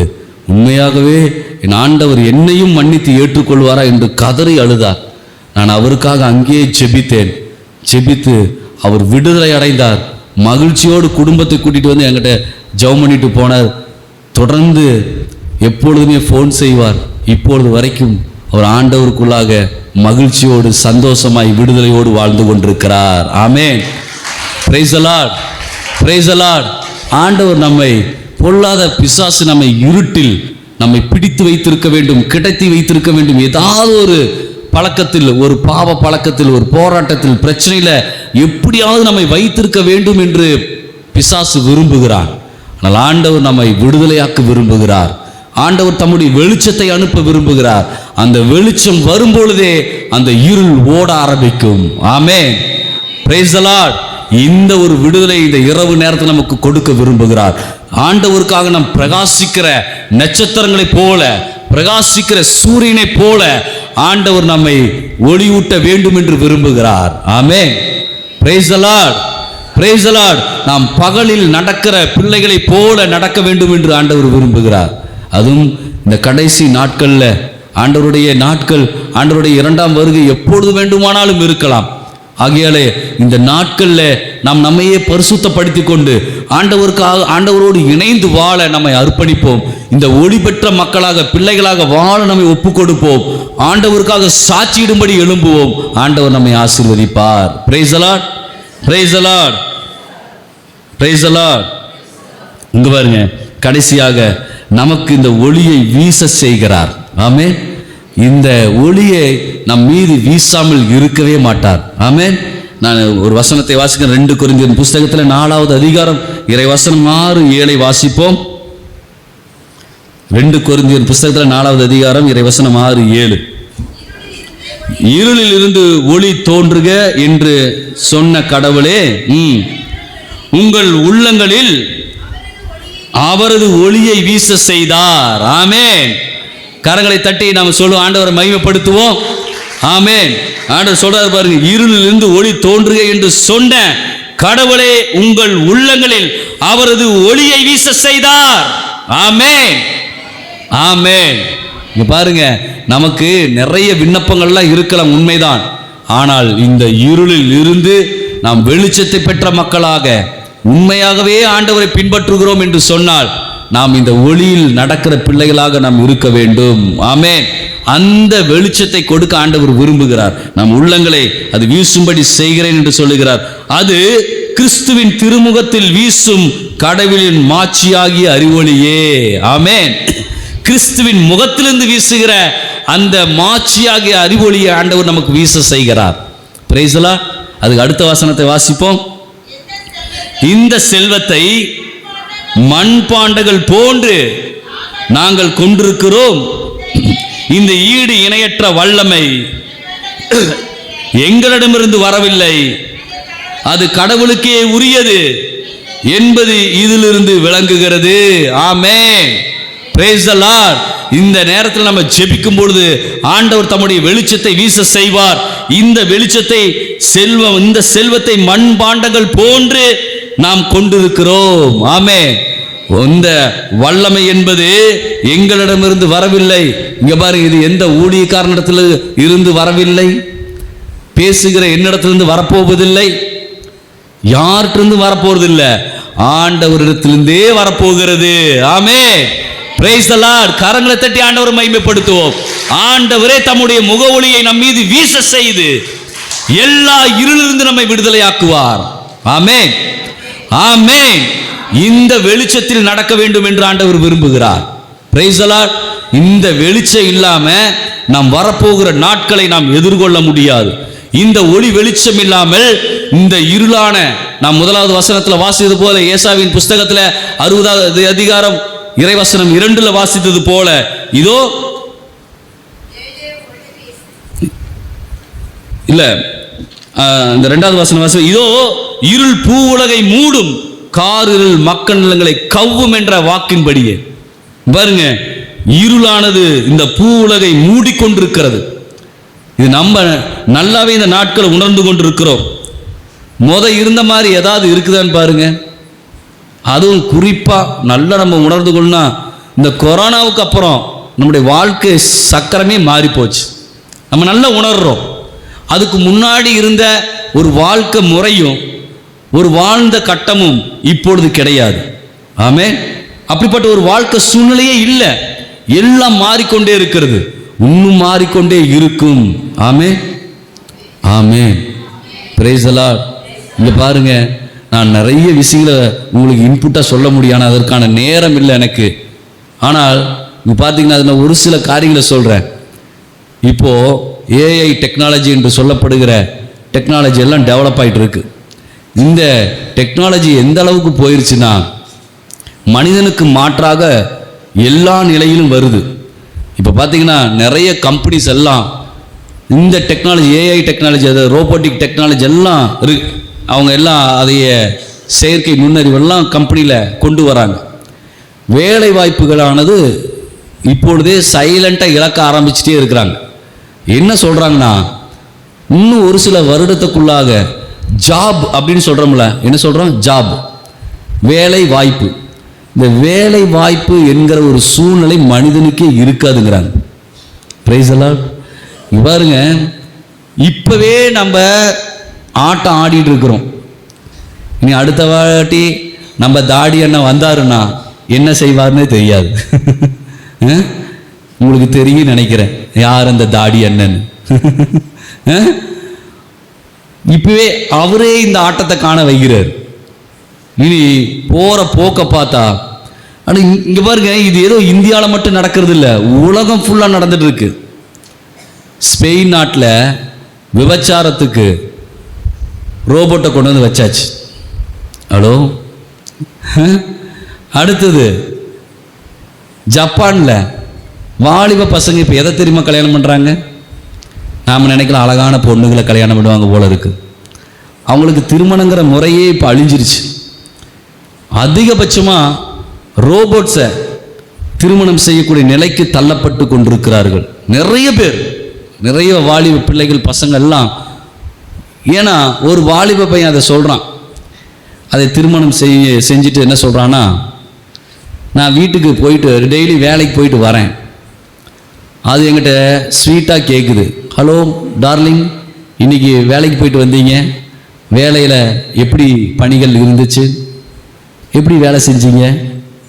உண்மையாகவே என் ஆண்டவர் என்னையும் மன்னித்து ஏற்றுக்கொள்வாரா என்று கதறி அழுதார். நான் அவருக்காக அங்கேயே ஜெபித்து அவர் விடுதலை அடைந்தார். மகிழ்ச்சியோடு குடும்பத்தை கூட்டிகிட்டு வந்து என்கிட்ட ஜெபம் பண்ணிட்டு போனார். தொடர்ந்து எப்பொழுதுமே ஃபோன் செய்வார். இப்பொழுது வரைக்கும் அவர் ஆண்டவருக்குள்ளாக மகிழ்ச்சியோடு சந்தோஷமாய் விடுதலையோடு வாழ்ந்து கொண்டிருக்கிறார். ஆமென். Praise the Lord, praise the Lord. ஆண்டவர் நம்மை பொல்லாத பிசாசு நம்மை இருட்டில் நம்மை பிடித்து வைத்திருக்க வேண்டும், கிடத்தி வைத்திருக்க வேண்டும், ஏதாவது ஒரு பழக்கத்தில், ஒரு பாவ பழக்கத்தில், ஒரு போராட்டத்தில், பிரச்சனையில எப்படியாவது நம்மை வைத்திருக்க வேண்டும் என்று பிசாசு விரும்புகிறான். ஆனால் ஆண்டவர் நம்மை விடுதலையாக்க விரும்புகிறார். ஆண்டவர் தம்முடைய வெளிச்சத்தை அனுப்ப விரும்புகிறார். அந்த வெளிச்சம் வரும்பொழுதே அந்த இருள் ஓட ஆரம்பிக்கும். ஆமென். Praise the Lord. இந்த ஒரு விடுதலை இந்த இரவு நேரத்தில் நமக்கு கொடுக்க விரும்புகிறார். ஆண்டவருக்காக நாம் பிரகாசிக்கிற நட்சத்திரங்களைப் போல, பிரகாசிக்கிற சூரியனை போல ஆண்டவர் நம்மை ஒளியூட்ட வேண்டும் என்று விரும்புகிறார். ஆமென். Praise the Lord. Praise the Lord. நாம் பகலில் நடக்கிற பிள்ளைகளைப் போல நடக்க வேண்டும் என்று ஆண்டவர் விரும்புகிறார். அதுவும் இந்த கடைசி நாட்கள்ல, ஆண்டவருடைய நாட்கள், ஆண்டவருடைய இரண்டாம் வருகை எப்பொழுது வேண்டுமானாலும் இருக்கலாம். ஆகையாலே இந்த நாட்கள்ல நாம் நம்மையே பரிசுத்தப்படுத்தி கொண்டு ஆண்டவருக்காக, ஆண்டவரோடு இணைந்து வாழ நம்மை அர்ப்பணிப்போம். இந்த ஒளி பெற்ற மக்களாக, பிள்ளைகளாக வாழ நம்மை ஒப்பு கொடுப்போம். ஆண்டவருக்காக சாட்சியிடும்படி எழும்புவோம். ஆண்டவர் நம்மை ஆசீர்வதிப்பார். Price the Lord. Praise the Lord. Praise the Lord. இங்க பாருங்க, கடைசியாக நமக்கு இந்த ஒளியை வீச செய்கிறார். ஆமென். இந்த ஒளியை நம் மீது வீசாமல் இருக்கவே மாட்டார். ஆமென். நான் ஒரு வசனத்தை வாசிக்கிறேன். 2 கொரிந்தியர் புஸ்தகத்தில் 4வது அதிகாரம் இறை வசனம் 6-7 வாசிப்போம். 2 கொரிந்தியர் புஸ்தகத்தில் 4வது அதிகாரம் இறை வசனம் 6-7. இருளில் இருந்து ஒளி தோன்றுக என்று சொன்ன கடவுளே, உங்கள் உள்ளங்களில் அவரது ஒளியை வீச செய்தார். ஆமென். கரங்களை தட்டி நாம் சொல்லுவோம், ஆண்டவரை மகிமைப்படுத்துவோம். ஆமென். ஆண்டவர் சொல்றாரு பாருங்க, இருளில் இருந்து ஒளி தோன்றுக என்று சொன்ன கடவுளே உங்கள் உள்ளங்களில் அவரது ஒளியை வீச செய்தார். ஆமென். ஆமென். இங்க பாருங்க, நமக்கு நிறைய விண்ணப்பங்கள்லாம் இருக்கலாம், உண்மைதான். ஆனால் இந்த இருளில் இருந்து நாம் வெளிச்சத்தை பெற்ற மக்களாக உண்மையாகவே ஆண்டவரை பின்பற்றுகிறோம் என்று சொன்னால் நாம் இந்த ஒளியில் நடக்கிற பிள்ளைகளாக நாம் இருக்க வேண்டும். ஆமென். அந்த வெளிச்சத்தை கொடுக்க ஆண்டவர் விரும்புகிறார். நம் உள்ளங்களை அது வீசும்படி செய்கிறேன் என்று சொல்லுகிறார். அது கிறிஸ்துவின் திருமுகத்தில் வீசும் கடவுளின் மாட்சியாகிய அறிவொளியே. ஆமென். கிறிஸ்துவின் முகத்திலிருந்து வீசுகிற அந்த மாட்சியாகிய அறிவொளியை ஆண்டவர் நமக்கு வீச செய்கிறார். Price the Lord. அதுக்கு அடுத்த வசனத்தை வாசிப்போம். இந்த செல்வத்தை மண்பாண்டங்கள் போன்று நாங்கள் கொண்டிருக்கிறோம். இந்த ஈடு இணையற்ற வல்லமை எங்களிடமிருந்து வரவில்லை, அது கடவுளுக்கே உரியது என்பது இதிலிருந்து விளங்குகிறது. ஆமென். Praise the Lord. இந்த நேரத்தில் நம்ம ஜெபிக்கும் பொழுது ஆண்டவர் தம்முடைய வெளிச்சத்தை வீச செய்வார். இந்த வெளிச்சத்தை இந்த செல்வத்தை மண்பாண்டங்கள் போன்று நாம் கொண்டிருக்கிறோம். ஆமென். இந்த வல்லமை என்பது எங்களிடமிருந்து வரவில்லை. இங்க பாருங்க, இது எந்த ஊழியக்காரனிடத்தில் இருந்து வரவில்லை, பேசுகிற என்னிடத்திலிருந்து வரப்போவதில்லை, யார்கிட்ட வரப்போவதில்லை, ஆண்டவரிடத்திலிருந்தே வரப்போகிறது. ஆமென். Praise the Lord. கரங்களை தட்டி ஆண்டவரை மகிமைப்படுத்துவோம். ஆண்டவரே தம்முடைய முக ஒளியை நம் மீது வீச செய்து எல்லா இருளிலிருந்து நம்மை விடுதலையாக்குவார். ஆமென். ஆமென். இந்த வெளிச்சத்தில் நடக்க வேண்டும் என்று ஆண்டவர் விரும்புகிறார். Praise the Lord. இந்த வெளிச்சம் இல்லாம நாம் வரப்போகிற நாட்களை நாம் எதிர்கொள்ள முடியாது. இந்த ஒளி வெளிச்சம் இல்லாமல் இந்த இருளான, நாம் 1வது வசனத்தில் வாசித்தது போல, ஏசாவின் புஸ்தகத்தில் 60வது அதிகாரம் இறைவசனம் 2 வாசித்தது போல, இதோ இல்ல இந்த 2வது வசனம் வாசி, இதோ இருள் பூ உலகை மூடும், காரிருள் மக்கள் நிலங்களை கவ்வும் என்ற வாக்கின்படியே. பாருங்க, இருளானது இந்த பூ உலகை மூடிக்கொண்டிருக்கிறது. இது நம்ம நல்லாவே இந்த நாட்களை உணர்ந்து கொண்டிருக்கிறோம். இருந்த மாதிரி ஏதாவது இருக்குதான்னு பாருங்க. அதுவும் குறிப்பா நல்லா நம்ம உணர்ந்து கொள்ளா, இந்த கொரோனாவுக்கு அப்புறம் நம்முடைய வாழ்க்கை சக்கரமே மாறி போச்சு. நம்ம நல்லா உணர்றோம். அதுக்கு முன்னாடி இருந்த ஒரு வாழ்க்கை முறையும் ஒரு வாழ்ந்த கட்டமும் இப்பொழுது கிடையாது. ஆமென். அப்படிப்பட்ட ஒரு வாழ்க்கை சூழ்நிலையே இல்லை. எல்லாம் மாறிக்கொண்டே இருக்கிறது, இன்னும் மாறிக்கொண்டே இருக்கும். ஆமென். ஆமென். Praise the Lord. இங்க பாருங்க, நான் நிறைய விஷயங்களை உங்களுக்கு இன்புட்டாக சொல்ல முடியும், அதற்கான நேரம் இல்லை எனக்கு. ஆனால் இங்கே பார்த்தீங்கன்னா அதில் ஒரு சில காரியங்களை சொல்கிறேன். இப்போது ஏஐ டெக்னாலஜி என்று சொல்லப்படுகிற டெக்னாலஜி எல்லாம் டெவலப் ஆகிட்டு இருக்கு. இந்த டெக்னாலஜி எந்த அளவுக்கு போயிருச்சுன்னா மனிதனுக்கு மாற்றாக எல்லா நிலையிலும் வருது. இப்போ பார்த்தீங்கன்னா நிறைய கம்பெனிஸ் எல்லாம் இந்த டெக்னாலஜி, ஏஐ டெக்னாலஜி, அது ரோபோட்டிக் டெக்னாலஜி எல்லாம் அவங்க எல்லாம் அதைய செயற்கை நுண்ணறிவெல்லாம் கம்பெனியில் கொண்டு வராங்க. வேலை வாய்ப்புகளானது இப்பொழுதே சைலண்ட்டாக இழக்க ஆரம்பிச்சுட்டே இருக்கிறாங்க. என்ன சொல்கிறாங்கன்னா, இன்னும் ஒரு சில வருடத்துக்குள்ளாக ஜாப் அப்படின்னு சொல்கிறோம்ல, என்ன சொல்கிறோம், ஜாப், வேலை வாய்ப்பு, இந்த வேலை வாய்ப்பு என்கிற ஒரு சூழ்நிலை மனிதனுக்கே இருக்காதுங்கிறாங்க. பிரைஸ் எல்லாம் பாருங்க, இப்போவே நம்ம ஆட்டம் ஆடிட்டு இருக்கிறோம். இனி அடுத்த வாட்டி நம்ம தாடி அண்ணன் வந்தாருன்னா என்ன செய்வார்னே தெரியாது. உங்களுக்கு தெரியும் நினைக்கிறேன் யார் அந்த தாடி அண்ணன். இப்பவே அவரே இந்த ஆட்டத்தை காண வைக்கிறார். இனி போற போக்க பார்த்தா, ஆனா இங்க பாருங்க, இது ஏதோ இந்தியாவில் மட்டும் நடக்கிறது இல்லை, உலகம் ஃபுல்லா நடந்துட்டு இருக்கு. ஸ்பெயின் நாட்டில் விபச்சாரத்துக்கு ரோபோட்டை கொண்டு வந்து வச்சாச்சு. ஹலோ, அடுத்தது ஜப்பானில் வாலிப பசங்க இப்போ எதை தெரியுமா கல்யாணம் பண்ணுறாங்க? நாம் நினைக்கலாம் அழகான பொண்ணுகளை கல்யாணம் பண்ணுவாங்க போல இருக்கு. அவங்களுக்கு திருமணங்கிற முறையே இப்போ அழிஞ்சிருச்சு. அதிகபட்சமாக ரோபோட்ஸை திருமணம் செய்யக்கூடிய நிலைக்கு தள்ளப்பட்டு கொண்டிருக்கிறார்கள் நிறைய பேர், நிறைய வாலிப பிள்ளைகள் பசங்கள்லாம். ஏன்னா ஒரு வாலிப பையன் அதை சொல்கிறான், அதை திருமணம் செஞ்சுட்டு என்ன சொல்கிறான்னா, நான் வீட்டுக்கு போயிட்டு டெய்லி வேலைக்கு போயிட்டு வரேன், அது என்கிட்ட ஸ்வீட்டாக கேட்குது, ஹலோ டார்லிங், இன்றைக்கி வேலைக்கு போயிட்டு வந்தீங்க, வேலையில் எப்படி பணிகள் இருந்துச்சு, எப்படி வேலை செஞ்சீங்க?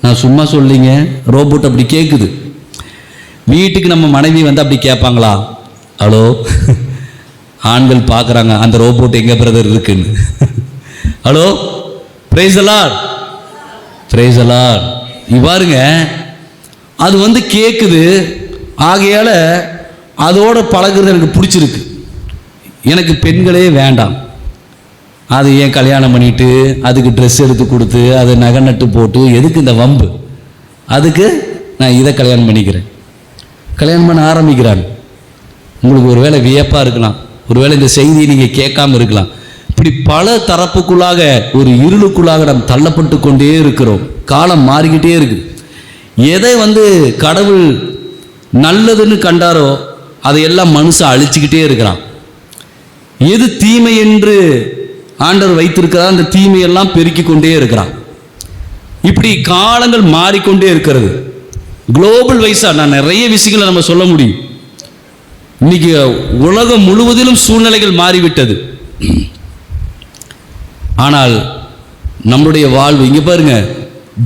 நான் சும்மா சொல்லிங்க, ரோபோட் அப்படி கேட்குது. வீட்டுக்கு நம்ம மனைவி வந்து அப்படி கேட்பாங்களா? ஹலோ, ஆண்கள் பார்க்குறாங்க அந்த ரோபோட் எங்கே பிரதர் இருக்குன்னு. Hello, price the Lord, praise the Lord. பாருங்க, அது வந்து கேட்குது. ஆகையால் அதோட பழகுறது எனக்கு பிடிச்சிருக்கு. எனக்கு பெண்களே வேண்டாம். அது ஏன் கல்யாணம் பண்ணிட்டு அதுக்கு ட்ரெஸ் எடுத்து கொடுத்து அதை நகை நட்டு போட்டு எதுக்கு இந்த வம்பு? அதுக்கு நான் இதை கல்யாணம் பண்ணிக்கிறேன். கல்யாணம் பண்ண ஆரம்பிக்கிறாங்க. உங்களுக்கு ஒரு வேளை வியப்பாக இருக்கலாம், ஒருவேளை இந்த செய்தியை நீங்கள் கேட்காம இருக்கலாம். இப்படி பல தரப்புக்குள்ளாக ஒரு இருளுக்குள்ளாக நாம் தள்ளப்பட்டு கொண்டே இருக்கிறோம். காலம் மாறிக்கிட்டே இருக்கு. எதை வந்து கடவுள் நல்லதுன்னு கண்டாரோ அதையெல்லாம் மனுஷன் அழிச்சுக்கிட்டே இருக்கிறான். எது தீமை என்று ஆண்டவர் வைத்திருக்கிறார் அந்த தீமையெல்லாம் பெருக்கி கொண்டே இருக்கிறான். இப்படி காலங்கள் மாறிக்கொண்டே இருக்கிறது. குளோபல் வைஸா நான் நிறைய விஷயங்களை நம்ம சொல்ல முடியும். இன்னைக்கு உலகம் முழுவதிலும் சூழ்நிலைகள் மாறிவிட்டது. ஆனால் நம்முடைய வாழ்வு இங்க பாருங்க,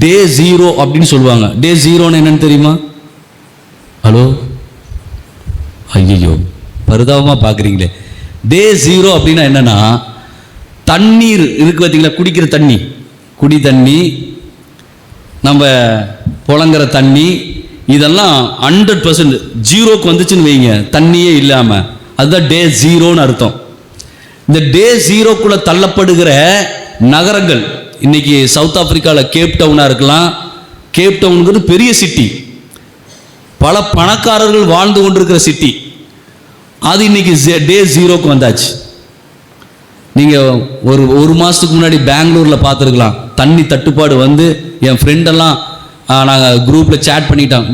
டே 0 அப்படின்னு சொல்லுவாங்க. டே 0ன்னு என்னன்னு தெரியுமா? ஹலோ, ஐயோ பரிதாபமா பார்க்குறீங்களே. டே 0 அப்படின்னா என்னன்னா, தண்ணீர் இருக்கு பார்த்தீங்களா, குடிக்கிற தண்ணி, குடி தண்ணி, நம்ம புழங்குற தண்ணி, இதெல்லாம் 100% ஜீரோக்கு வந்துச்சுன்னு வைங்க, தண்ணியே இல்லாமல், அதுதான் டே 0ன்னு அர்த்தம். இந்த டே 0க்குள்ள தள்ளப்படுகிற நகரங்கள் இன்னைக்கு சவுத் ஆப்பிரிக்காவில் கேப் டவுனாக இருக்கலாம். கேப் டவுனுங்கிறது பெரிய சிட்டி, பல பணக்காரர்கள் வாழ்ந்து கொண்டிருக்கிற சிட்டி. அது இன்னைக்கு டே 0க்கு வந்தாச்சு. நீங்கள் ஒரு மாதத்துக்கு முன்னாடி பெங்களூரில் பார்த்துருக்கலாம், தண்ணி தட்டுப்பாடு வந்து என் ஃப்ரெண்டெல்லாம் நாங்கள் குரூப்பில் சேட் பண்ணிட்டோம்.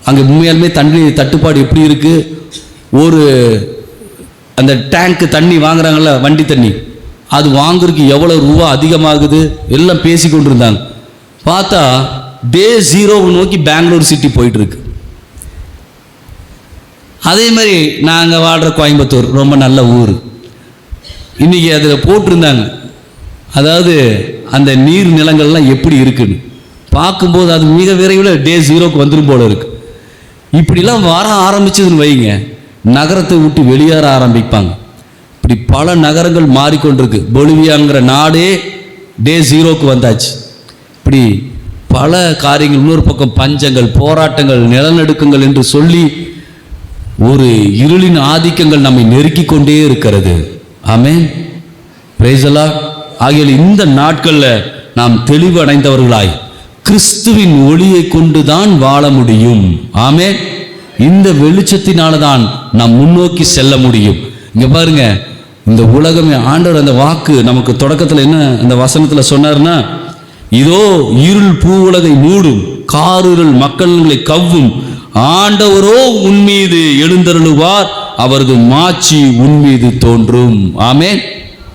அங்கே உண்மையாலுமே தண்ணி தட்டுப்பாடு எப்படி இருக்குது, ஒரு அந்த டேங்க்கு தண்ணி வாங்குறாங்கல்ல, வண்டி தண்ணி, அது வாங்குறதுக்கு எவ்வளோ ரூபா அதிகமாகுது எல்லாம் பேசி கொண்டு இருந்தாங்க. பார்த்தா டே 0 நோக்கி பெங்களூர் சிட்டி போயிட்டுருக்கு. அதே மாதிரி நாங்கள் வாழ்கிற கோயம்புத்தூர் ரொம்ப நல்ல ஊர். இன்றைக்கி அதில் போட்டிருந்தாங்க, அதாவது அந்த நீர் நிலங்கள்லாம் எப்படி இருக்குன்னு பார்க்கும்போது அது மிக விரைவில் டே 0க்கு வந்துடும் போல இருக்கு. இப்படிலாம் வர ஆரம்பிச்சதுன்னு வைங்க, நகரத்தை விட்டு வெளியேற ஆரம்பிப்பாங்க. இப்படி பல நகரங்கள் மாறிக்கொண்டிருக்கு. பொலிவியாங்கிற நாடே டே 0க்கு வந்தாச்சு. இப்படி பல காரியங்கள். இன்னொரு பக்கம் பஞ்சங்கள், போராட்டங்கள், நிலநடுக்கங்கள் என்று சொல்லி ஒரு இருளின் ஆதிக்கங்கள் நம்மை நெருக்கி கொண்டே இருக்கிறது. ஆமென், பிரைஸ் தி லார்ட். ஆகையால் இந்த நாட்கள்ல நாம் தெளிவு அடைந்தவர்களாய் கிறிஸ்துவின் ஒளியை கொண்டுதான் வாழ முடியும். ஆமென். இந்த வெளிச்சத்தினால தான் நாம் முன்னோக்கி செல்ல முடியும். இங்க பாருங்க, இந்த உலகமே ஆண்டவர் அந்த வாக்கு நமக்கு தொடக்கத்தில் என்ன அந்த வசனத்துல சொன்னார்னா, இதோ இருள் பூ உலகை மூடும், காரிருள் மக்கள்களை கவ்வும், ஆண்டவரோ உன்மீது எழுந்தருளுவார், அவரது மாட்சி உன்மீது தோன்றும். ஆமென்,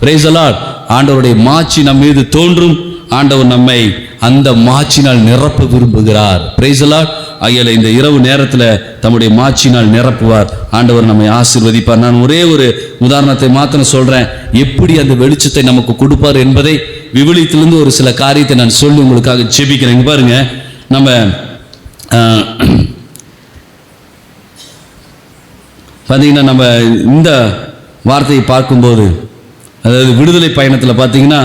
பிரைஸ் தி லார்ட். ஆண்டவருடைய மாட்சி நம் மீது தோன்றும். ஆண்டவர் நம்மை அந்த மாட்சினால் நிரப்ப விரும்புகிறார். Praise the Lord. ஆகையால இந்த இரவு நேரத்தில் தம்முடைய மாட்சினால் நிரப்புவார். ஆண்டவர் நம்மை ஆசீர்வதிப்பார். நான் ஒரே ஒரு உதாரணத்தை மாத்திரம் சொல்றேன், எப்படி அந்த வெளிச்சத்தை நமக்கு கொடுப்பார் என்பதை. விவிலியத்திலிருந்து ஒரு சில காரியத்தை நான் சொல்லி உங்களுக்காக ஜெபிக்கிறேன். இங்க பாருங்க, நம்ம பார்த்தீங்கன்னா நம்ம இந்த வார்த்தையை பார்க்கும்போது, அதாவது விடுதலை பயணத்தில் பார்த்தீங்கன்னா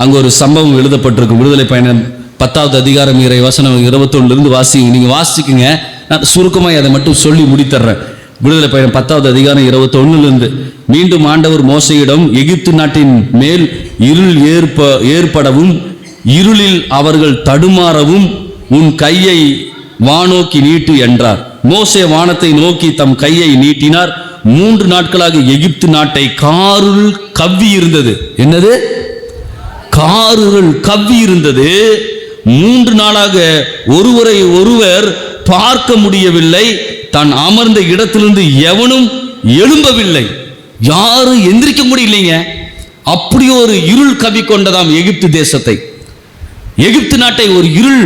அங்கே ஒரு சம்பவம் எழுதப்பட்டிருக்கும். விடுதலை பயணம் 10வது அதிகாரம் இறை வசனம் 21 வாசிங்க. நீங்கள் வாசிக்குங்க, நான் சுருக்கமாக அதை மட்டும் சொல்லி முடித்தர்றேன். விடுதலை பயணம் 10வது அதிகாரம் 21 மீண்டும் ஆண்டவர் மோசையிடம், எகிப்து நாட்டின் மேல் இருள் ஏற்படவும் இருளில் அவர்கள் தடுமாறவும் உன் கையை வானோக்கி நீட்டு என்றார். மோசே வானத்தை நோக்கி தம் கையை நீட்டினார். 3 நாட்களாக எகிப்து நாட்டை காரிருள் கவ்வி இருந்தது. என்னது? காரிருள் கவ்வி இருந்தது. 3 நாளாக ஒருவரை ஒருவர் பார்க்க முடியவில்லை. தான் அமர்ந்த இடத்திலிருந்து எவனும் எழும்பவில்லை. யாரும் எந்திரிக்க முடியலைங்க. அப்படி ஒரு இருள் கவ்வி கொண்டதாம் எகிப்து தேசத்தை. எகிப்து நாட்டை ஒரு இருள்,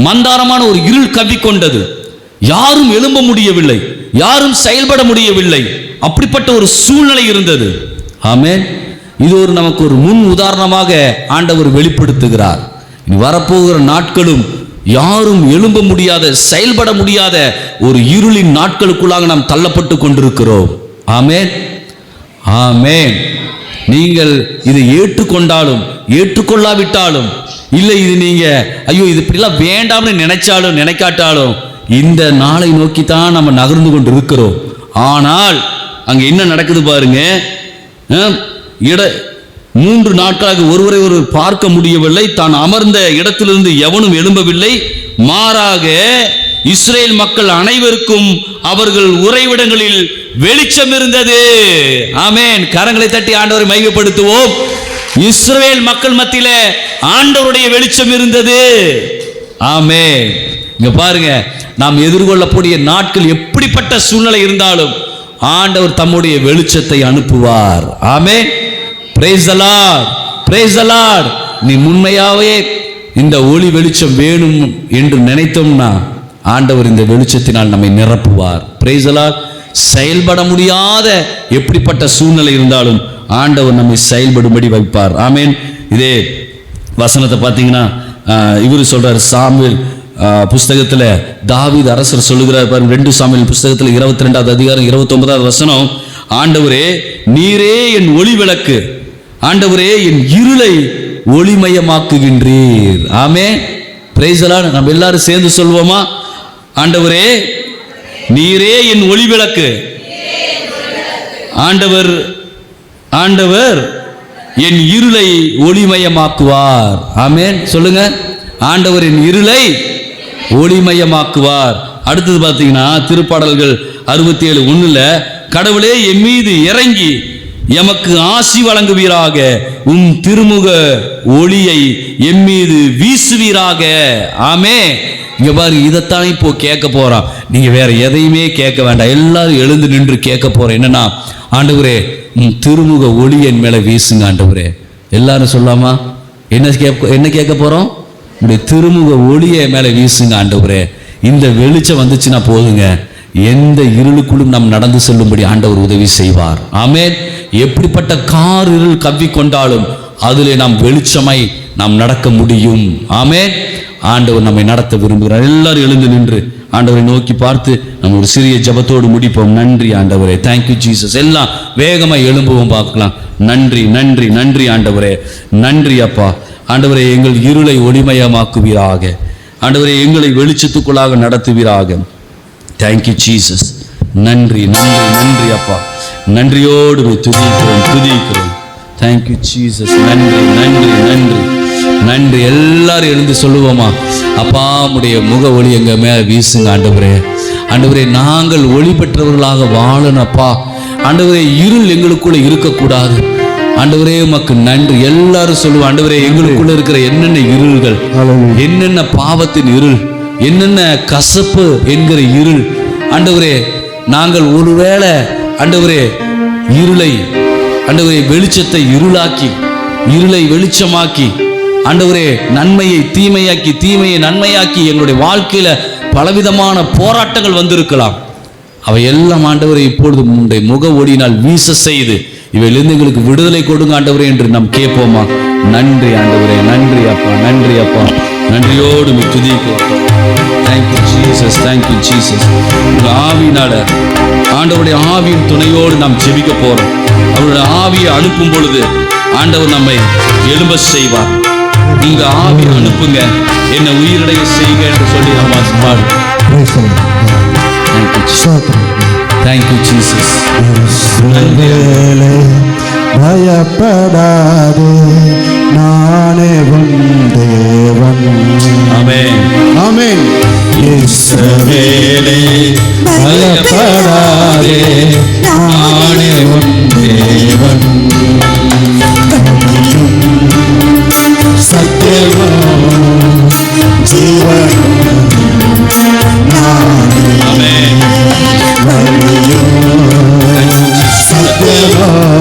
மந்தாரமான ஒரு இருள் கவ்வி கொண்டது. யாரும் எழும்ப முடியவில்லை, யாரும் செயல்பட முடியவில்லை. அப்படிப்பட்ட ஒரு சூழ்நிலை இருந்தது. ஆமென். இது ஒரு நமக்கு ஒரு முன் உதாரணமாக ஆண்டவர் வெளிப்படுத்துகிறார். இனி வரப்போகிற நாட்களும் யாரும் எழும்ப முடியாத, செயல்பட முடியாத ஒரு இருளின் நாட்களுக்குள்ளாக நாம் தள்ளப்பட்டு கொண்டிருக்கிறோம். ஆமென், ஆமென். நீங்கள் இதை ஏற்றுக்கொண்டாலும் ஏற்றுக்கொள்ளாவிட்டாலும், இல்லை இது நீங்க ஐயோ இது இப்படிலாம் வேண்டாம்னு நினைச்சாலும் நினைக்காட்டாலும், இந்த நாளை நோக்கித்தான் நம்ம நகர்ந்து கொண்டு இருக்கிறோம். ஆனால் அங்க என்ன நடக்குது பாருங்க. 3 நாட்களாக ஒருவரை ஒருவர் பார்க்க முடியவில்லை. தான் அமர்ந்த இடத்திலிருந்து எவனும் எழும்பவில்லை. மாறாக இஸ்ரேல் மக்கள் அனைவருக்கும் அவர்கள் உறைவிடங்களில் வெளிச்சம் இருந்தது. ஆமென். கரங்களை தட்டி ஆண்டவரை மகிமைப்படுத்துவோம். இஸ்ரேல் மக்கள் மத்தியிலே ஆண்டவருடைய வெளிச்சம் இருந்தது. ஆமென். இங்க பாருங்க, நாம் எதிர்கொள்ளக்கூடிய நாட்கள் எப்படிப்பட்ட சூழ்நிலை இருந்தாலும் ஆண்டவர் தம்முடைய வெளிச்சத்தை அனுப்புவார். ஆமென். Praise the Lord, praise the Lord. நீ உண்மையாவே இந்த ஒளி வெளிச்சம் வேணும் என்று நினைத்தோம்னா ஆண்டவர் இந்த வெளிச்சத்தினால் நம்மை நிரப்புவார். Price the Lord. செயல்பட முடியாத எப்படிப்பட்ட சூழ்நிலை இருந்தாலும் ஆண்டவர் நம்மை செயல்படும்படி வைப்பார். ஆமென். இதே வசனத்தை பார்த்தீங்கன்னா இவர் சொல்றார், சாமுவேல் புஸ்தகத்தில் தாவீது அரசர் சொல்லுகிறார் பாருங்க. 2 சாமுவேல் புஸ்தகத்தில் 22வது அதிகாரம் 29வது வசனம், ஆண்டவரே நீரே என் ஒளி விளக்கு, ஆண்டவரே என் இருளை ஒளிமயமாக்குகின்றீர். ஆமென். Praise the Lord. நம்ம எல்லாரும் சேர்ந்து சொல்வோமா? ஆண்டவரே நீரே என் ஒளி விளக்கு, ஆண்டவர் ஆண்டவர் என் இருளை ஒளிமயமாக்குவார். ஆமென். சொல்லுங்க, ஆண்டவர் என் இருளை ஒளிமயமாக்குவார். அடுத்தது பார்த்தீங்கன்னா திருப்பாடல்கள் 67:1 கடவுளே என் மீது இறங்கி எமக்கு ஆசி வழங்குவீராக, உம் திருமுக ஒளியை என் மீது வீசுவீராக. ஆமென். இங்க பாரு, இதைத்தான் இப்போ கேட்க போறோம். நீங்க வேற எதையுமே கேட்க வேண்டாம். எல்லாரும் எழுந்து நின்று கேட்க போறோம். என்னன்னா, ஆண்டவரே உம் திருமுக ஒளி என் மேல வீசுங்க. ஆண்டவரே எல்லாரும் சொல்லாமா? என்ன கேட்க போறோம்? உடைய திருமுக ஒளியை மேல வீசுங்க. ஆண்டவரே இந்த வெளிச்சம் வந்துச்சுன்னா போதுங்க, எந்த இருளுக்குள்ளும் நாம் நடந்து செல்லும்படி ஆண்டவர் உதவி செய்வார். ஆமென். எப்படிப்பட்ட இருள் கவ்வி கொண்டாலும் அதிலே நாம் வெளிச்சமாய் நாம் நடக்க முடியும். ஆமென். ஆண்டவர் நம்மை நடத்த விரும்புகிறார். எல்லாரும் எழுந்து நின்று ஆண்டவரை நோக்கி பார்த்து நம்ம ஒரு சிறிய ஜெபத்தோடு முடிப்போம். நன்றி ஆண்டவரே, தேங்க்யூ ஜீசஸ். எல்லாம் வேகமாக எழும்புவோம், பார்க்கலாம். நன்றி நன்றி நன்றி ஆண்டவரே, நன்றி அப்பா. ஆண்டவரே எங்கள் இருளை ஒளிமயமாக்குவீராக. ஆண்டவரே எங்களை வெளிச்சத்துக்குள்ளாக நடத்துவீராக. தேங்க்யூ ஜீசஸ், நன்றி நன்றி நன்றி அப்பா. நன்றியோடு துதிக்கிறோம். Thank you Jesus. நன்றி நன்றி நன்றி நன்றி. எல்லாரும் எழுந்து சொல்லுவோமா? அப்பா உம்முடைய முக ஒளி எங்க மேல வீசுங்க ஆண்டவரே. ஆண்டவரே நாங்கள் ஒளி பெற்றவர்களாக வாழணும் அப்பா. ஆண்டவரே இருள் எங்களுக்குள்ள இருக்கக்கூடாது. ஆண்டவரே உமக்கு நன்றி. எல்லாரும் சொல்லுவோம் ஆண்டவரே எங்களுக்குள்ள இருக்கிற என்னென்ன இருள்கள், என்னென்ன பாவத்தின் இருள், என்னென்ன கசப்பு என்கிற இருள், ஆண்டவரே நாங்கள் ஒருவேளை ஆண்டவரே இருளை ஆண்டவரே வெளிச்சத்தை இருளாக்கி, இருளை வெளிச்சமாக்கி, ஆண்டவரே நன்மையை தீமையாக்கி, தீமையை நன்மையாக்கி எங்களுடைய வாழ்க்கையில பலவிதமான போராட்டங்கள் வந்திருக்கலாம். அவை எல்லாம் ஆண்டவரை இப்பொழுது உன்னுடைய முக ஒளியினால் வீச செய்து இவையிலிருந்து எங்களுக்கு விடுதலை கொடுங்க ஆண்டவரே என்று நாம் கேட்போமா? நன்றி ஆண்டவரே. நன்றி அப்பா. நன்றி அப்பா. நன்றியோடு துதிக்கிறோம். Thank you Jesus. Thank you Jesus. உங்க ஆவியினால ஆண்டவருடைய ஆவியின் துணையோடு நாம் ஜெபிக்க போறோம். அவருடைய ஆவியை அனுப்பும் பொழுது ஆண்டவர் நம்மை எழும்ப செய்வார். உங்க ஆவியை அனுப்புங்க, என்னை உயிரிடைய செய்க என்று சொல்லி நம்ம பாடு. Thank you Jesus. பயப்படாதே, நானே உன் தேவன். ஆமென் ஆமென். இஸ்ரவேலே பயப்படாதே, நானே உன் தேவன். சத்தியமும் ஜீவனும் நானே. ஆமென். சத்தியமும்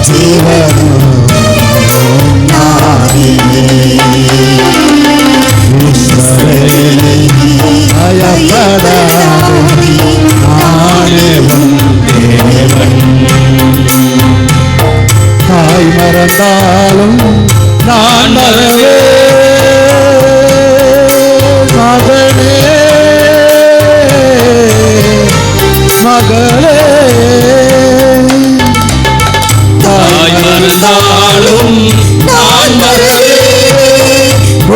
ஜீவனும் நானே. இஸ்ரவேலே பயப்படாதே, நானே உன் தேவன். தாய் மறந்தாலும் நான் மறவே மகனே மகளே. தாய் மறந்தாலும் நான் மறவே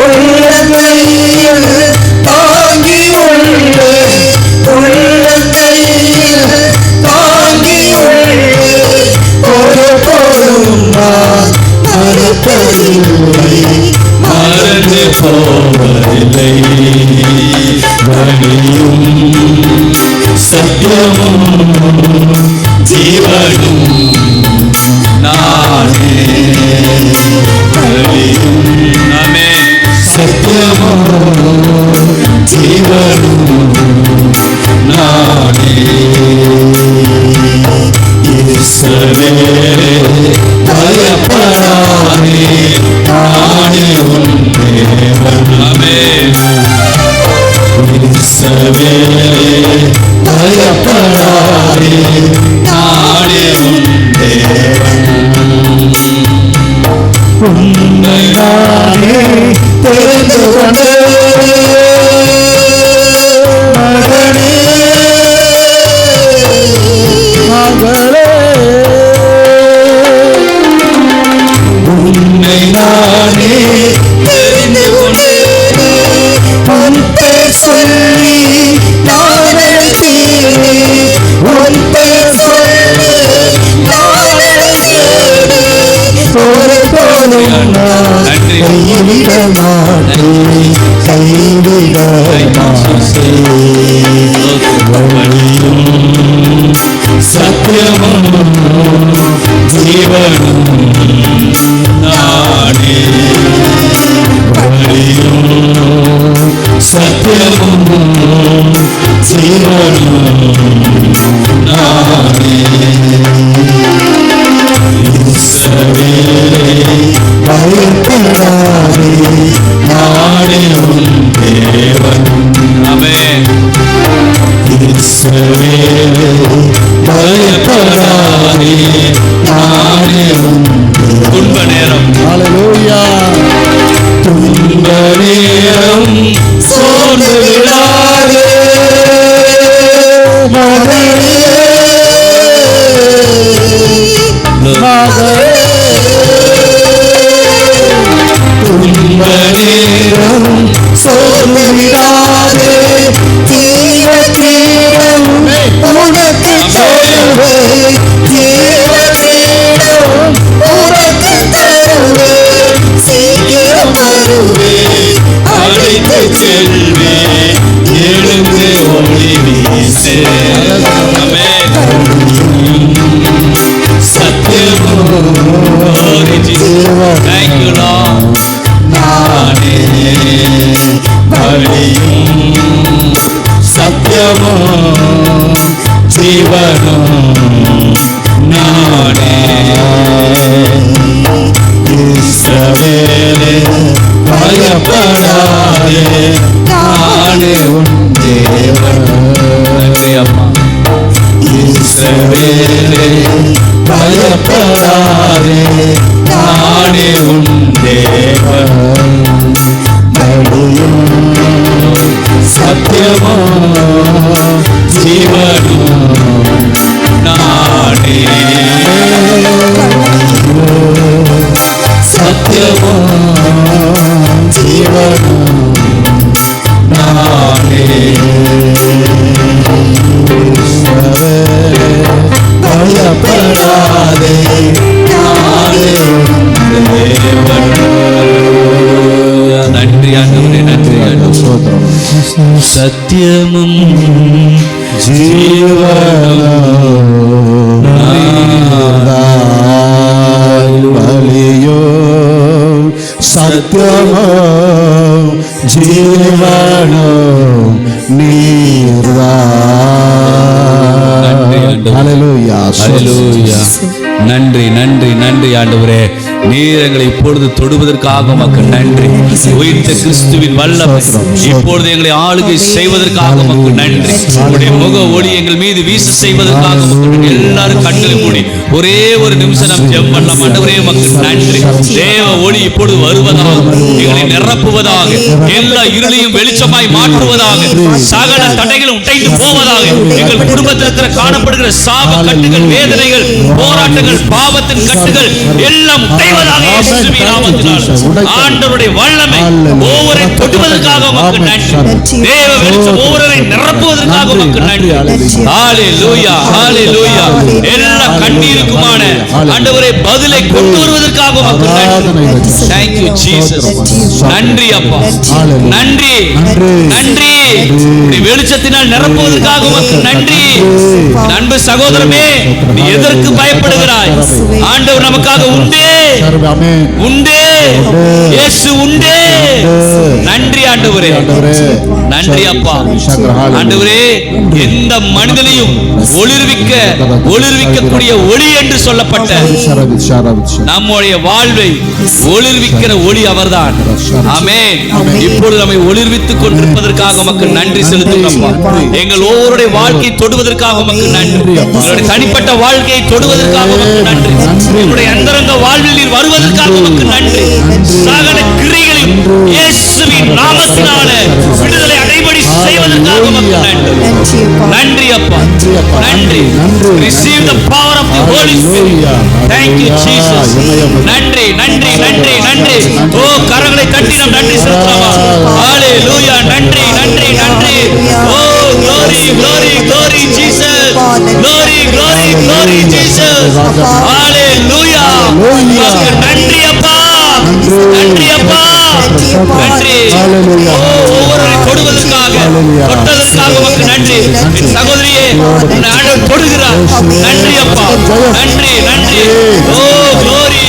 உள்ளங்கையில் தாங்கி உள்ளே, உள்ளங்கையில் தாங்கி உள்ளே. ஒரு போதும் நான் மறப்பதில்லை, மறந்து போவதில்லை. வழியும் சத்தியமும் ஜீவனும் நானே. வழியும் ஆமென். சத்தியமும் ஜீவனும் நானே. இஸ்ரவேலே பயப்படாதே, நானே உன் தேவன். ஆமென். இஸ்ரவேலே பயப்படாதே, நானே உன் தேவன். உன்னை நானே தெரிந்து கொண்டேன் மகனே மகளே. உன்னை நானே தெரிந்து கொண்டேன், உன் பேர் சொல்லி நான் அழைத்தேன், உன் பேர் சொல்லி நான் அழைத்தேன். ஒரு போதும் நான் நன்றி. கைவிட மாட்டேன், கைவிட மாட்டேன். வழியும் சத்தியமும் ஜீவனும் நானே. வழியும் சத்தியமும் ஜீவனும் நானே. இஸ்ரவேலே பயப்படாதே, நானே உன் தேவன். ஆமென். இஸ்ரவேலே பயப்படாதே, நானே உன் துன்ப நேரம், ஹல்லேலூயா. துன்ப நேரம் சோர்ந்து விடாதே மகளே மகளே. துன்ப நேரம் சோர்ந்து விடாதே, தீர தீரம் சீக்கிரம் வருவேன், அழைத்து செல்வேன், எழுந்து ஒளி வீசு. நானே வழியும் சத்தியமும் ஜீவனும் நானே. இஸ்ரவேலே பயப்படாதே, நானே உன் தேவன். இஸ்ரவேலே பயப்படாதே, நானே உன் தேவன். வழியும் சத்தியமும் ஜீவனும் நானே. சத்தியமும் ஜீவனும் நானே. பயப்படாதே, நானே தேவன். நன்றி ஆண்டவரே, நன்றி ஆண்டவரே. சத்தியமும் ஜீவனும் வழியோ சத்தியமும் ஜீவனும் நீர்தான். ஹல்லேலூயா, ஹல்லேலூயா. நன்றி நன்றி நன்றி ஆண்டவரே, நீர் எங்களை இப்பொழுது தொடுவதற்காக உமக்கு நன்றி. உயிர்த்த கிறிஸ்துவின் வல்லமை இப்பொழுது எங்களை ஆளுகை செய்வதற்காக உமக்கு நன்றி. உம்முடைய முக ஒளி எங்கள் மீது வீச செய்வதற்காக உமக்கு நன்றி. எல்லாரும் கண்களை மூடி ஒரே ஒரு நிமிஷம் நாம் ஜெபம் பண்ணலாம். ஆண்டவரே உமக்கு நன்றி. தேவ ஒளி இப்பொழுது வருவதாக, எங்களை நிரப்புவதாக, எல்லா இருளையும் வெளிச்சமாய் மாற்றுவதாக, சகல தடைகளும் உடைந்து போவதாக, எங்கள் குடும்பத்தில் இருக்கிற காணப்படுகிற சாப கட்டுகள், வேதனைகள், போராட்டங்கள், பாவத்தின் கட்டுகள் எல்லாம் உடைவதாக இயேசுவின் நாமத்தினால். ஆண்டவருடைய வல்லமை ஒவ்வொருவரை தொடுவதற்காக உமக்கு நன்றி. தேவ வெளிச்சம் ஒவ்வொருவரை நிரப்புவதற்காக உமக்கு நன்றி. ஹல்லேலூயா, ஹல்லேலூயா. எல்லா கண்ணீருக்குமான ஆண்டவரே பதிலை கொண்டு வருவதற்காக உமக்கு நன்றி. Thank you Jesus. நன்றி அப்பா, நன்றி நன்றி. நீ வெளிச்சத்தினால் நிரப்புவதற்காக உமக்கு நன்றி. அன்பு சகோதரமே, நீ எதற்கு பயப்படுகிறாய்? ஆண்டவர் நமக்காக உண்டே, உண்டே, இயேசு உண்டே. நன்றி ஆண்டவரே, நன்றி அப்பா. ஆண்டவரே, எந்த மனிதனையும் ஒளிர்விக்கக்கூடிய ஒளி என்று சொல்லப்பட்ட நம்முடைய வாழ்வை ஒளிர்விக்கிற ஒளி அவர்தான். ஆமென். இப்பொழுது நம்மை ஒளிர்வித்துக் கொண்டிருப்பதற்காக உமக்கு நன்றி செலுத்துகிறோம். எங்கள் ஒவ்வொருடைய வாழ்க்கையை தொடுவதற்காக உமக்கு நன்றி. எங்களுடைய தனிப்பட்ட வாழ்க்கையை தொடுவதற்காக உமக்கு நன்றி. எங்களுடைய அந்தரங்க வாழ்வில் நீர் வருவதற்காக உமக்கு நன்றி. சகல கிரியைகளையும் இயேசுவின் நாமத்தினாலே விடுதலை அடைபடி செய்வதற்காக உமக்கு நன்றி. நன்றி அப்பா, நன்றி. Receive the power of the Holy Spirit. Thank you Jesus. நன்றி நன்றி நன்றி நன்றி. ஓ, கரங்களை தட்டி நாம் நன்றி செலுத்தலாமா? ஹல்லேலூயா. நன்றி நன்றி நன்றி. ஓ, glory glory glory Jesus. Glory glory glory Jesus. ஹல்லேலூயா. நன்றி அப்பா, நன்றி அப்பா, நன்றி. ஒவ்வொருவரை தொடுவதற்காக, தொட்டதற்காக உமக்கு நன்றி. என் சகோதரியே, உன்னை ஆண்டவர் தொடுகிறார். நன்றி அப்பா, நன்றி நன்றி. ஓ glory.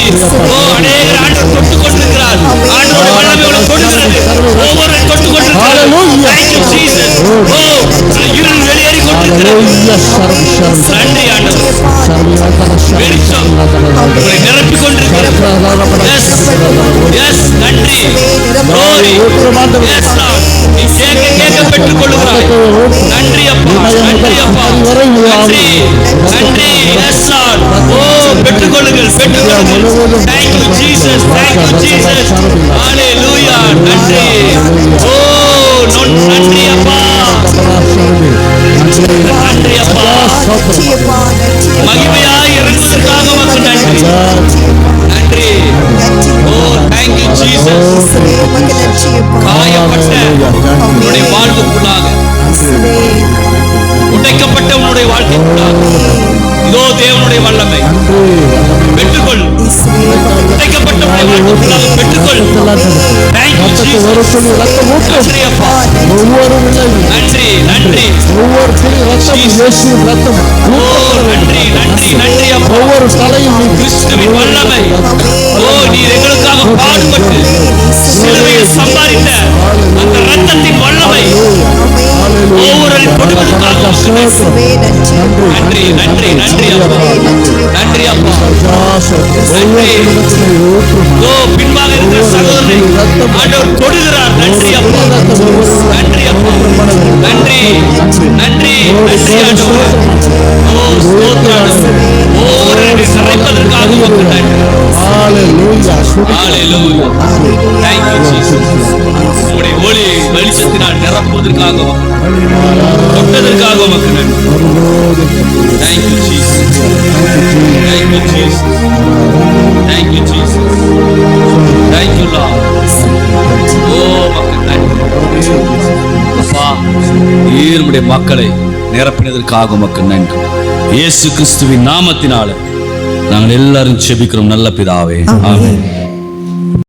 ஓ, அநேகர் ஆண்டவர் தொட்டுக் கொண்டிருக்கிறார். ஆண்டவருடைய வல்லமை உன்னை தொடுகிறது. ஒவ்வொருவரை தொட்டுக் கொண்டிருக்கிறார். Thank you Jesus. ஓ, இருள் வெளியேறி கொண்டிருக்கிறது. நன்றி ஆண்டவர். வெளிச்சம் உங்களை நிரப்பிக் கொண்டிருக்கிறது. Yes, yes, நன்றி. Glory. Yes Lord. நீ கேட்க பெற்றுக் கொள்கிறாய். நன்றி அப்பா, நன்றி அப்பா, நன்றி நன்றி. Yes Lord. ஓ, பெற்றுக் கொள்ளுங்கள், பெற்றுக் கொள்ளுங்கள். Thank you Jesus, thank you Jesus. Hallelujah. நன்றி. ஓ, நன்றி அப்பா, நன்றி அப்பா. மகிமையாய் இறங்குவதற்காக உமக்கு நன்றி. நன்றி. ஓ, thank you Jesus. காயப்பட்ட உன்னுடைய வாழ்வுக்குள்ளாக, உடைக்கப்பட்ட உன்னுடைய வாழ்க்கைக்குள்ளாக உம்முடைய வல்லமை பெற்றுக்கொள். உடைக்கப்பட்டவருடைய வாழ்க்கைக்குள்ளாக பெற்றுக்கொள். Thank you, Jesus. நன்றி அப்பா. நன்றி நன்றி. ஓ நன்றி நன்றி நன்றி அப்பா. கிறிஸ்துவின் வல்லமை. ஓ நீர் எங்களுக்காக பாடுபட்டு சிலுவையில் சம்பாதித்த அந்த இரத்தத்தின் வல்லமை ஒவ்வொரு குடும்பத்துக்காக நன்றி நன்றி நன்றி அப்பா. நன்றி அப்பா. நன்றி. ஓ பின்பாக இருக்கிற சகோதரனை ஆண்டவர் தொடுகிறார். நன்றி அப்பா. நன்றி அப்பா. நன்றி நன்றி நன்றி ஆண்டவர். ஓ ஸ்தோத்திரம். ஓ நிறைப்பதற்காக உமக்கு நன்றி. ஹalleluya. Thank you Jesus. உம்முடைய ஒளி வெளிச்சத்தினால் நிரப்புவதற்காக தொட்டதற்காக உமக்கு நன்றி. Thank you Jesus. Thank you Jesus. Thank you Jesus. Thank you Lord. ஓ உமக்கு நன்றி. அப்பா நீர் உம்முடைய மக்களை நிரப்பினதற்காக உமக்கு நன்றி. இயேசு கிறிஸ்துவின் நாமத்தினால நாங்கள் எல்லாரும் ஜெபிக்கிறோம் நல்ல பிதாவே. ஆமென்.